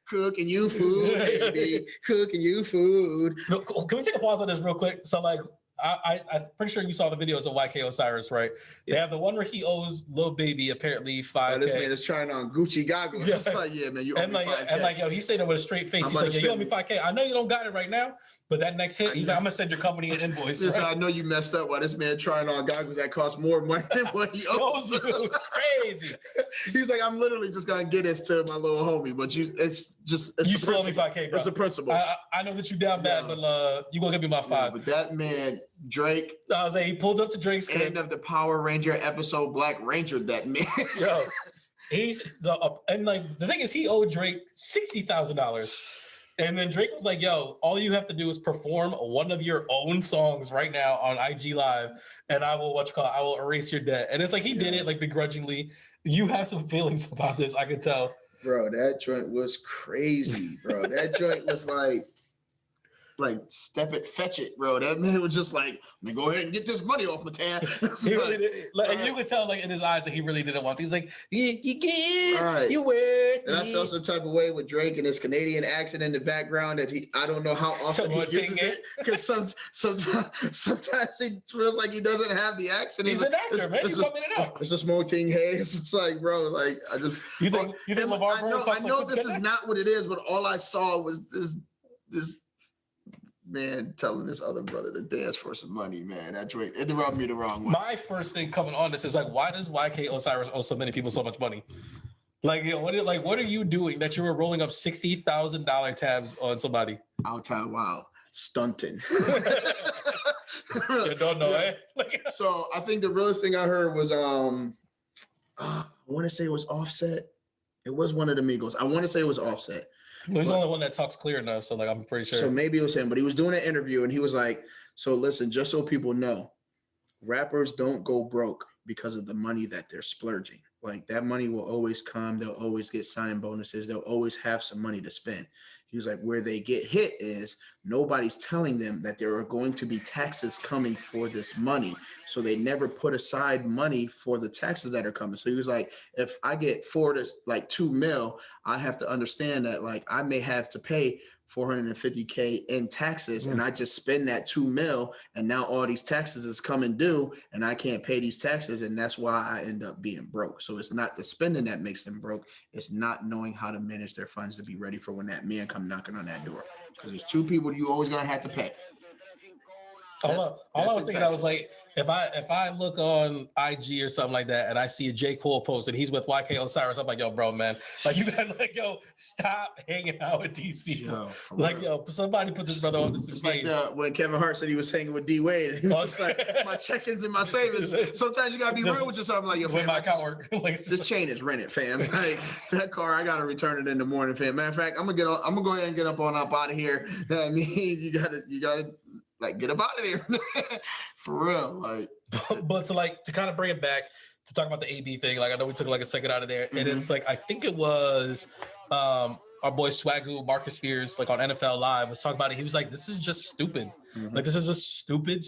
Cooking you food, baby. Cooking you food. Can we take a pause on this real quick? So like. I'm pretty sure you saw the videos of YK Osiris, right? Yeah. They have the one where he owes Lil Baby apparently $5K. This man is trying on Gucci goggles. Yeah. It's like, yeah, man, you owe me $5K. And like, yo, he's saying it with a straight face. He's like, yeah, you owe me $5K. I know you don't got it right now, but that next hit, he's like, I'm gonna send your company an invoice. Listen, right? I know you messed up while this man trying on goggles that cost more money than what he owes. Crazy. He's like, I'm literally just gonna get this to my little homie, but you still owe me $5K, bro. It's the principles. I know that you down bad, but you gonna give me my $5. Yeah, but that man, Drake. I was like, he pulled up to Drake's crib. End of the Power Ranger episode, Black Ranger. That man. Yo, he's and like the thing is, he owed Drake $60,000. And then Drake was like, yo, all you have to do is perform one of your own songs right now on IG Live, and I will I will erase your debt. And it's like he did it like begrudgingly. You have some feelings about this, I can tell. Bro, that joint was crazy, bro. That joint was like step it, fetch it, bro. That man was just like, let me go ahead and get this money off my tab. He really did, and you could tell like in his eyes that he really didn't want to. He's like, you can, you worth and I felt some type of way with Drake and his Canadian accent in the background that I don't know how often he uses it, because sometimes he feels like he doesn't have the accent. He's an actor, man. He's coming it out. It's a small thing. Hey, it's just like, bro, like I just you think LeVar I know this is not what it is, but all I saw was this man telling this other brother to dance for some money, man. That Drake, it rubbed me the wrong way. My first thing coming on this is like, why does YK Osiris owe so many people so much money? Like, you know, what are you doing that you were rolling up $60,000 tabs on somebody? Wow, stunting. You don't know, eh? So I think the realest thing I heard was I want to say it was Offset. It was one of the Migos. I want to say it was Offset. Well, he's the only one that talks clear enough, so like I'm pretty sure. So maybe it was him, but he was doing an interview and he was like, so listen, just so people know, rappers don't go broke because of the money that they're splurging. Like that money will always come. They'll always get signing bonuses. They'll always have some money to spend. He was like, where they get hit is nobody's telling them that there are going to be taxes coming for this money. So they never put aside money for the taxes that are coming. So he was like, if I get $2 million, I have to understand that like I may have to pay $450K in taxes, and I just spend that $2 million, and now all these taxes is coming due, and I can't pay these taxes, and that's why I end up being broke. So it's not the spending that makes them broke; it's not knowing how to manage their funds to be ready for when that man come knocking on that door. Because there's two people you always gonna have to pay. All I was thinking, I was like, if I look on IG or something like that and I see a J. Cole post and he's with YK Osiris, I'm like, yo, bro, man, like you gotta like, yo, stop hanging out with these people. Yo, somebody put this brother on this stage. When Kevin Hart said he was hanging with D Wade, he was just like, my check-ins and my savings. Sometimes you gotta be real with yourself. I'm like, yo, fam, my account work. This chain is rented, fam. Like that car, I gotta return it in the morning, fam. Matter of fact, I'm gonna go ahead and get up out of here. I mean, you gotta. Like, get up out of there. For real. Like, but to kind of bring it back to talk about the AB thing, like I know we took like a second out of there. And it's like I think it was our boy Swagoo, Marcus Spears, like on NFL Live, was talking about it. He was like, this is just stupid. Like this is a stupid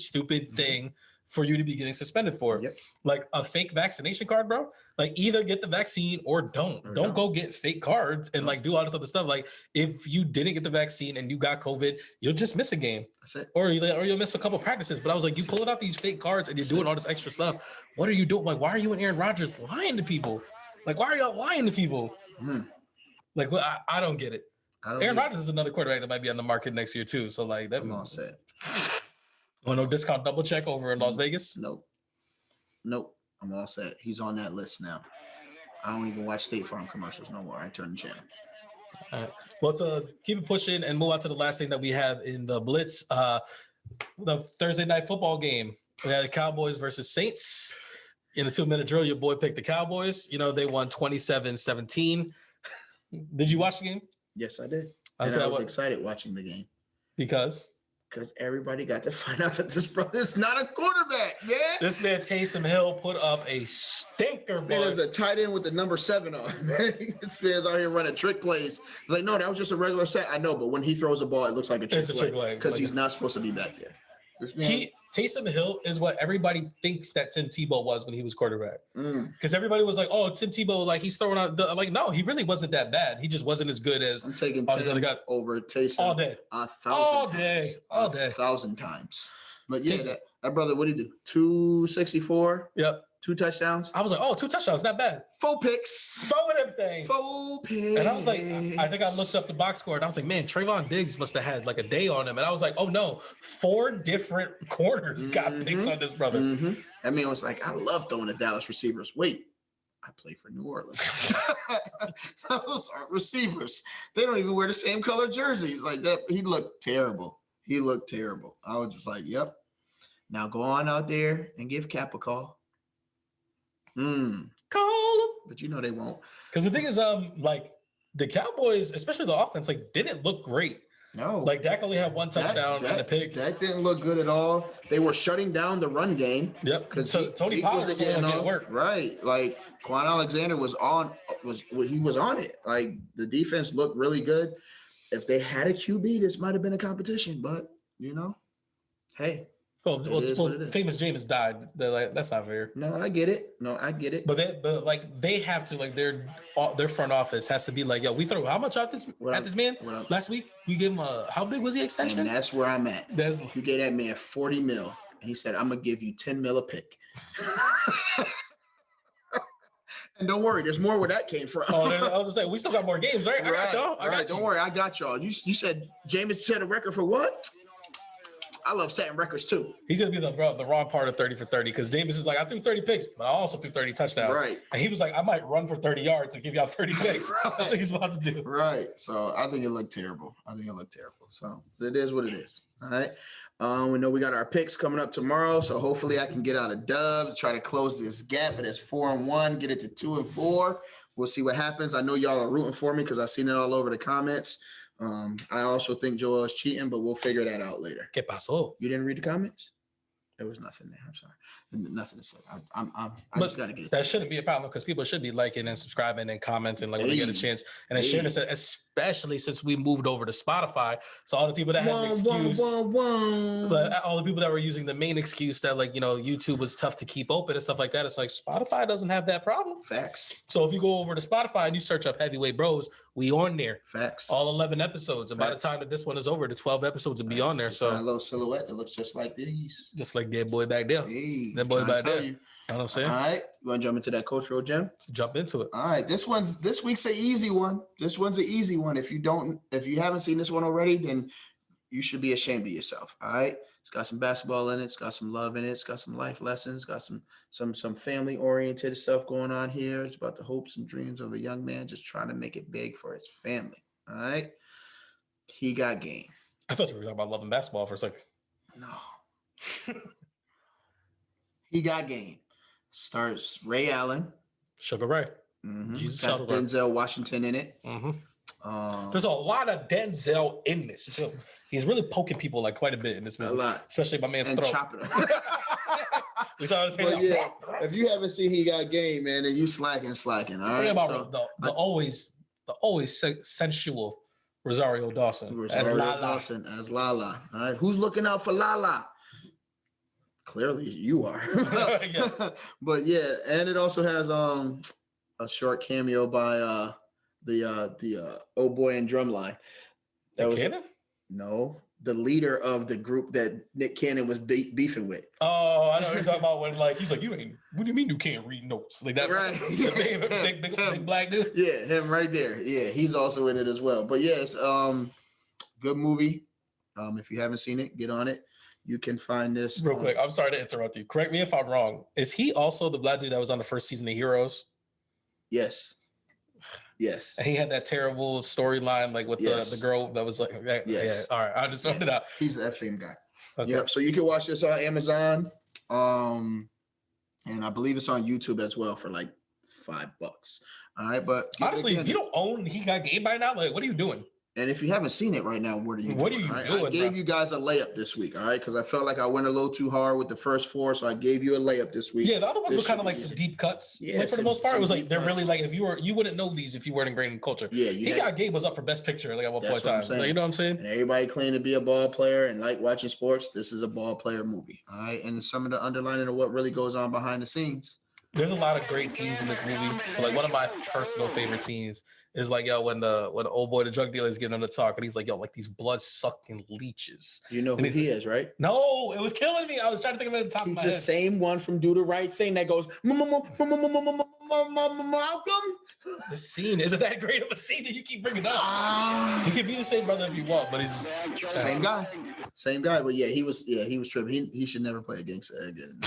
thing for you to be getting suspended for. Like a fake vaccination card, bro. Like either get the vaccine or don't go get fake cards and like do all this other stuff. Like if you didn't get the vaccine and you got COVID, you'll just miss a game. That's it. Or you'll miss a couple practices. But I was like, you pulling out these fake cards and you're doing all this extra stuff. What are you doing? Like, why are you and Aaron Rodgers lying to people? Like, why are y'all lying to people? Like, well, I don't get it. Aaron Rodgers is another quarterback that might be on the market next year too. So like that. I'm all set. Oh, no discount double check over in Las Vegas? Nope. I'm all set. He's on that list now. I don't even watch State Farm commercials no more. I turn the channel. All right. Well, to keep it pushing and move on to the last thing that we have in the Blitz, the Thursday night football game. We had the Cowboys versus Saints. In the 2-minute drill, your boy picked the Cowboys. You know, they won 27-17. Did you watch the game? Yes, I did. I was excited watching the game. Because everybody got to find out that this brother is not a quarterback, man. This man Taysom Hill put up a stinker, bro. There's a tight end with the number 7 on, man. This man's out here running trick plays. Like, no, that was just a regular set. I know, but when he throws a ball, it looks like a trick play because he's not supposed to be back there. This man, Taysom Hill is what everybody thinks that Tim Tebow was when he was quarterback. Because everybody was like, oh, Tim Tebow, like he's throwing out I'm like, no, he really wasn't that bad. He just wasn't as good as I'm taking Tim over Taysom all day. 1,000 times. But yeah, that brother, what did he do? 264? Yep. 2 touchdowns. I was like, oh, 2 touchdowns, not bad. 4 picks. 4 of them things. 4 picks. And I was like, I think I looked up the box score and I was like, man, Trayvon Diggs must have had like a day on him. And I was like, oh no, 4 different corners got picks on this brother. I mean, I was like, I love throwing at Dallas receivers. Wait, I play for New Orleans. Those are receivers. They don't even wear the same color jerseys like that. He looked terrible. I was just like, yep. Now go on out there and give Cap a call. Call him. But you know they won't. Because the thing is, like the Cowboys, especially the offense, like didn't look great. No, Like Dak only had one touchdown and a pick. That didn't look good at all. They were shutting down the run game. Yep. Because So Tony Pollard was getting work. Right. Like Quan Alexander was on it. Like the defense looked really good. If they had a QB, this might have been a competition, but hey. Well, famous Jameis died. They're like, that's not fair. No, I get it. But they have to, like, their front office has to be like, yo, we throw how much at this man last week? We gave him how big was the extension? And that's where I'm at. You gave that man 40 mil, and he said, I'm gonna give you 10 mil a pick. And don't worry, there's more where that came from. I was gonna say, we still got more games, right? I got y'all. Don't worry, I got y'all. You said Jameis set a record for what? I love setting records too. He's gonna be the wrong part of 30 for 30 because Jameis is like, I threw 30 picks, but I also threw 30 touchdowns. Right. And he was like, I might run for 30 yards and give y'all 30 picks. Right. That's what he's about to do. Right. So I think it looked terrible. So it is what it is. All right. We know we got our picks coming up tomorrow, so hopefully I can get out a dub, try to close this gap. But it's 4-1, get it to 2-4. We'll see what happens. I know y'all are rooting for me because I've seen it all over the comments. I also think Joel is cheating, but we'll figure that out later. ¿Qué pasó? You didn't read the comments? There was nothing there. I'm sorry. Nothing to say. I just got to get it. That shouldn't be a problem because people should be liking and subscribing and commenting like when they get a chance. And then sharing this, especially since we moved over to Spotify. So all the people that had an excuse, but all the people that were using the main excuse that YouTube was tough to keep open and stuff like that. It's like Spotify doesn't have that problem. Facts. So if you go over to Spotify and you search up Heavyweight Bros, we on there. Facts. All 11 episodes. And by the time that this one is over, the 12 episodes will be on there. So a little silhouette that looks just like these. Just like that boy back there. Hey, that boy back there. You know what I'm saying? All right. You want to jump into that cultural gem? Let's jump into it. All right. This week's an easy one. If you haven't seen this one already, then you should be ashamed of yourself. All right. It's got some basketball in it. It's got some love in it. It's got some life lessons. It's got some family oriented stuff going on here. It's about the hopes and dreams of a young man just trying to make it big for his family. All right. He got game. I thought you were talking about loving basketball for a second. No. He got game. Stars Ray Allen. Sugar Ray. Mm-hmm. Jesus got Denzel Washington in it. Mm-hmm. There's a lot of Denzel in this too. He's really poking people like quite a bit in this movie. A lot. Especially my man's throat. Chopping him. Yeah, if you haven't seen He Got Game, man, then you slacking. All right. About the always sensual Rosario Dawson. As Lala. All right. Who's looking out for Lala? Clearly you are. Yes. But yeah, and it also has a short cameo by the old boy in Drumline. That was Cannon? No, the leader of the group that Nick Cannon was beefing with. Oh, I know what you're talking about when he's like, what do you mean you can't read notes? Like that, right? The big black dude. Yeah, him right there. Yeah, he's also in it as well. But yes, good movie. If you haven't seen it, get on it. You can find this real quick. I'm sorry to interrupt you. Correct me if I'm wrong. Is he also the black dude that was on the first season of Heroes? Yes. And he had that terrible storyline, like with the girl that was like, yes. Yeah. All right, I just found it out. He's that same guy. Okay. Yep. So you can watch this on Amazon, and I believe it's on YouTube as well for like $5. All right, but honestly, if you don't own He Got Game by now, like, what are you doing? And if you haven't seen it right now, what are you doing? I gave you guys a layup this week, all right? Because I felt like I went a little too hard with the first four, so I gave you a layup this week. Yeah, the other ones were kind of like some deep cuts. Yeah, like for the most part, it was like they're really like if you wouldn't know these if you weren't ingrained in culture. Yeah, He Got Game was up for Best Picture like at one point in time. Like, you know what I'm saying? And everybody claimed to be a ball player and like watching sports. This is a ball player movie, all right? And some of the underlining of what really goes on behind the scenes. There's a lot of great scenes in this movie. But like one of my personal favorite scenes is like, when the old boy, the drug dealer, is giving him the talk, and he's like, like these blood-sucking leeches. You know who he is, right? No, it was killing me. I was trying to think of it at the top of my head. He's the same one from Do the Right Thing that goes, Malcolm? The scene, is it that great of a scene that you keep bringing up? He could be the same brother if you want, but he's same guy. But yeah, he was tripping. He should never play a gangster again.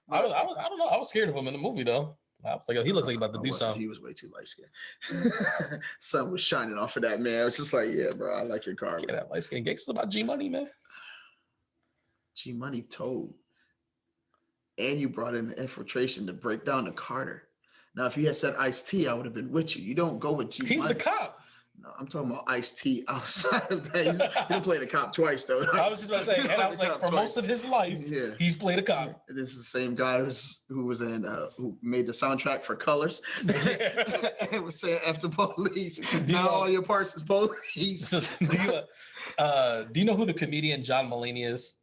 I don't know. I was scared of him in the movie though. I was like, he looks like he's about to do something. He was way too light skinned. Sun was shining off of that man. It's just like, yeah, bro, I like your car. Yeah, that light skinned gangster's about G Money, man. G Money told. And you brought in the infiltration to break down the Carter. Now, if you had said Ice-T, I would have been with you. You don't go with G. He's the cop. No, I'm talking about Ice-T outside of that. He played a cop twice, though. I was just about to say, and I was like, for most of his life, he's played a cop. This is the same guy who made the soundtrack for Colors. It was saying after police. Now all your parts is police. So do you know who the comedian John Mulaney is?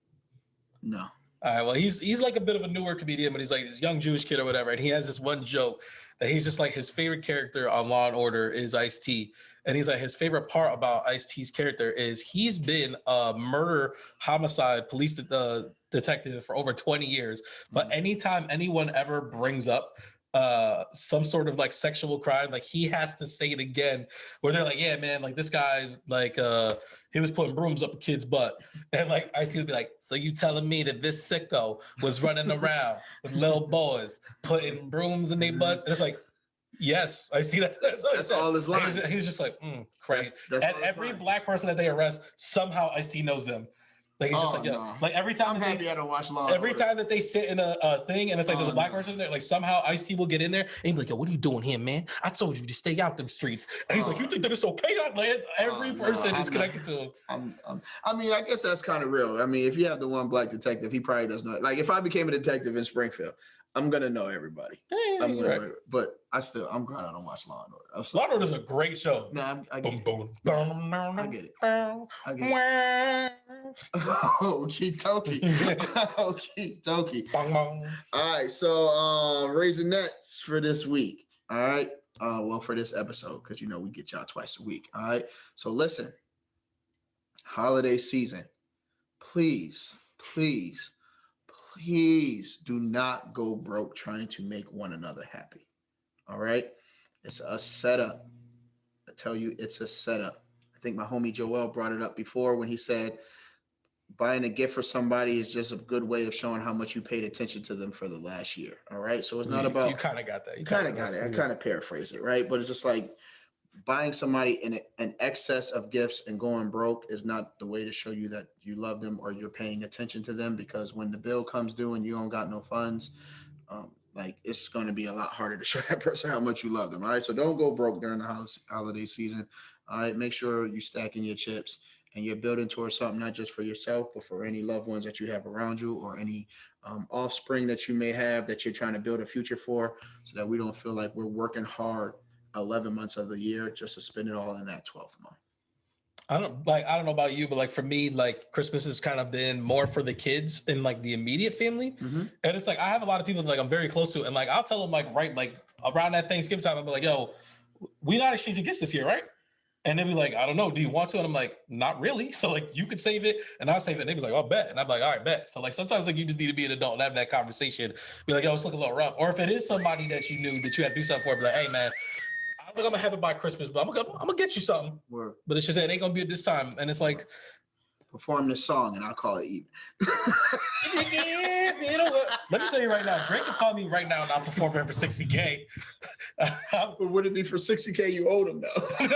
No. All right, well, he's like a bit of a newer comedian, but he's like this young Jewish kid or whatever, and he has this one joke that he's just like his favorite character on Law and Order is Ice-T, and he's like his favorite part about Ice-T's character is he's been a murder homicide police detective for over 20 years, but anytime anyone ever brings up some sort of like sexual crime, like he has to say it again, where they're like, yeah, man, like this guy, like he was putting brooms up a kid's butt, and like I see would be like, so you telling me that this sicko was running around with little boys putting brooms in their butts? And it's like, yes, I see that. That's all his lines. He was just like, crazy. That's and every black person that they arrest, somehow Ice-T knows them. Like he's just like, yeah. No. Like every time I'm happy I don't watch Law. Every time that they sit in a thing and it's like there's a black person in there, like somehow Ice-T will get in there and he'll be like, yo, what are you doing here, man? I told you to stay out them streets. And he's like, you think that it's okay? Like, every person is connected to him. I mean, I guess that's kind of real. I mean, if you have the one black detective, he probably doesn't know. Like if I became a detective in Springfield, I'm gonna know everybody. I'm gonna know, but I'm glad I don't watch Law and Order. Law and Order is a great show. No, I get it. I get it. I get it. Okie dokie. Okie dokie. All right, so Raisinets for this week. All right. Well, for this episode, because we get y'all twice a week. All right. So listen, holiday season. Please do not go broke trying to make one another happy. All right. It's a setup. I tell you, it's a setup. I think my homie Joel brought it up before when he said buying a gift for somebody is just a good way of showing how much you paid attention to them for the last year. All right. So it's not about. You kind of got that. You kind of got it. I kind of paraphrase it. Right. But it's just like buying somebody an excess of gifts and going broke is not the way to show you that you love them or you're paying attention to them, because when the bill comes due and you don't got no funds, like it's going to be a lot harder to show that person how much you love them. All right. So don't go broke during the holiday season. All right. Make sure you're stacking your chips and you're building towards something, not just for yourself, but for any loved ones that you have around you or any offspring that you may have that you're trying to build a future for, so that we don't feel like we're working hard 11 months of the year just to spend it all in that 12th month. I don't know about you, but like for me, like Christmas has kind of been more for the kids and like the immediate family. Mm-hmm. And it's like I have a lot of people that, like I'm very close to, and like I'll tell them like around that Thanksgiving time, I'll be like, yo, we not exchanging gifts this year, right? And they'll be like, I don't know, do you want to? And I'm like, not really. So like you could save it and I'll save it. And they'll be like, oh, bet. And I'm like, all right, bet. So like sometimes like you just need to be an adult and have that conversation. Be like, yo, it's looking a little rough. Or if it is somebody that you knew that you had to do something for, be like, hey man, I don't think I'm gonna have it by Christmas, but I'm gonna get you something. Word. But it's just it ain't gonna be at this time. And it's like, perform this song and I'll call it even. Let me tell you right now, Drake can call me right now and I'll perform for him for $60K. But would it be for $60K you owed him though?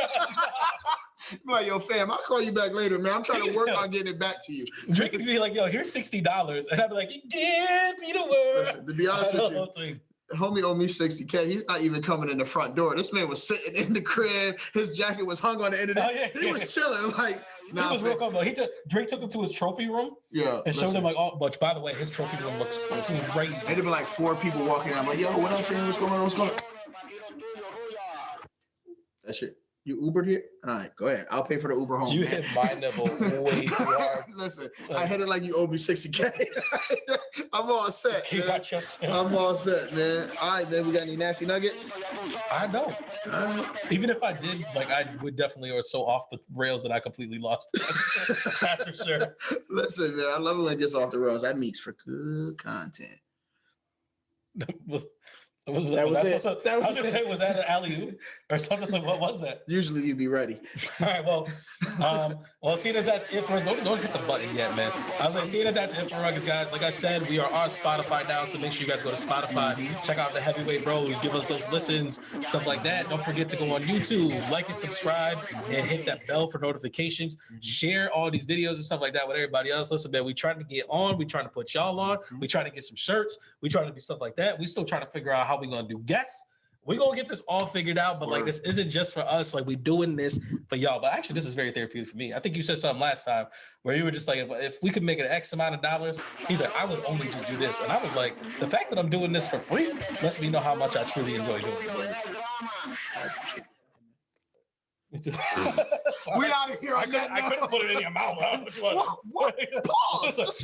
I'm like, yo, fam, I'll call you back later, man. I'm trying to work on getting it back to you. Drake could be like, yo, here's $60. And I'd be like, give me the word. Listen, to be honest with you, homie owed me $60K. He's not even coming in the front door. This man was sitting in the crib. His jacket was hung on the end of it. He was chilling. Like, nah, he was real comfortable. Drake took him to his trophy room. Yeah. And showed him like, oh, but by the way, his trophy room looks crazy. There'd be like 4 people walking out. I'm like, yo, what up, fam? What's going on? What's going on? That shit. You Ubered here? All right, go ahead. I'll pay for the Uber home. You hit my nipple way too hard. Listen, I hit it like you owe me $60K. I'm all set. I'm all set, man. All right, man. We got any nasty nuggets? I don't. Even if I did, like, I would definitely are so off the rails that I completely lost it. That's for sure. Listen, man, I love it when it gets off the rails. That makes for good content. Was that an alley-oop or something? Like, what was that? Usually you'd be ready. All right, well, seeing as that's it for us, don't hit the button yet, man. I was like, seeing that that's it for us, guys. Like I said, we are on Spotify now, so make sure you guys go to Spotify, check out the Heavyweight Bros, give us those listens, stuff like that. Don't forget to go on YouTube, like and subscribe, and hit that bell for notifications. Share all these videos and stuff like that with everybody else. Listen, man, we trying to get on. We trying to put y'all on. We trying to get some shirts. We trying to do stuff like that. We still trying to figure out how we gonna do guests. we gonna get this all figured out, but like this isn't just for us. Like we doing this for y'all. But actually, this is very therapeutic for me. I think you said something last time where you were just like, if we could make an X amount of dollars, he's like, I would only just do this. And I was like, the fact that I'm doing this for free lets me know how much I truly enjoy doing it. Me too. We out of here. I couldn't put it in your mouth. Pause.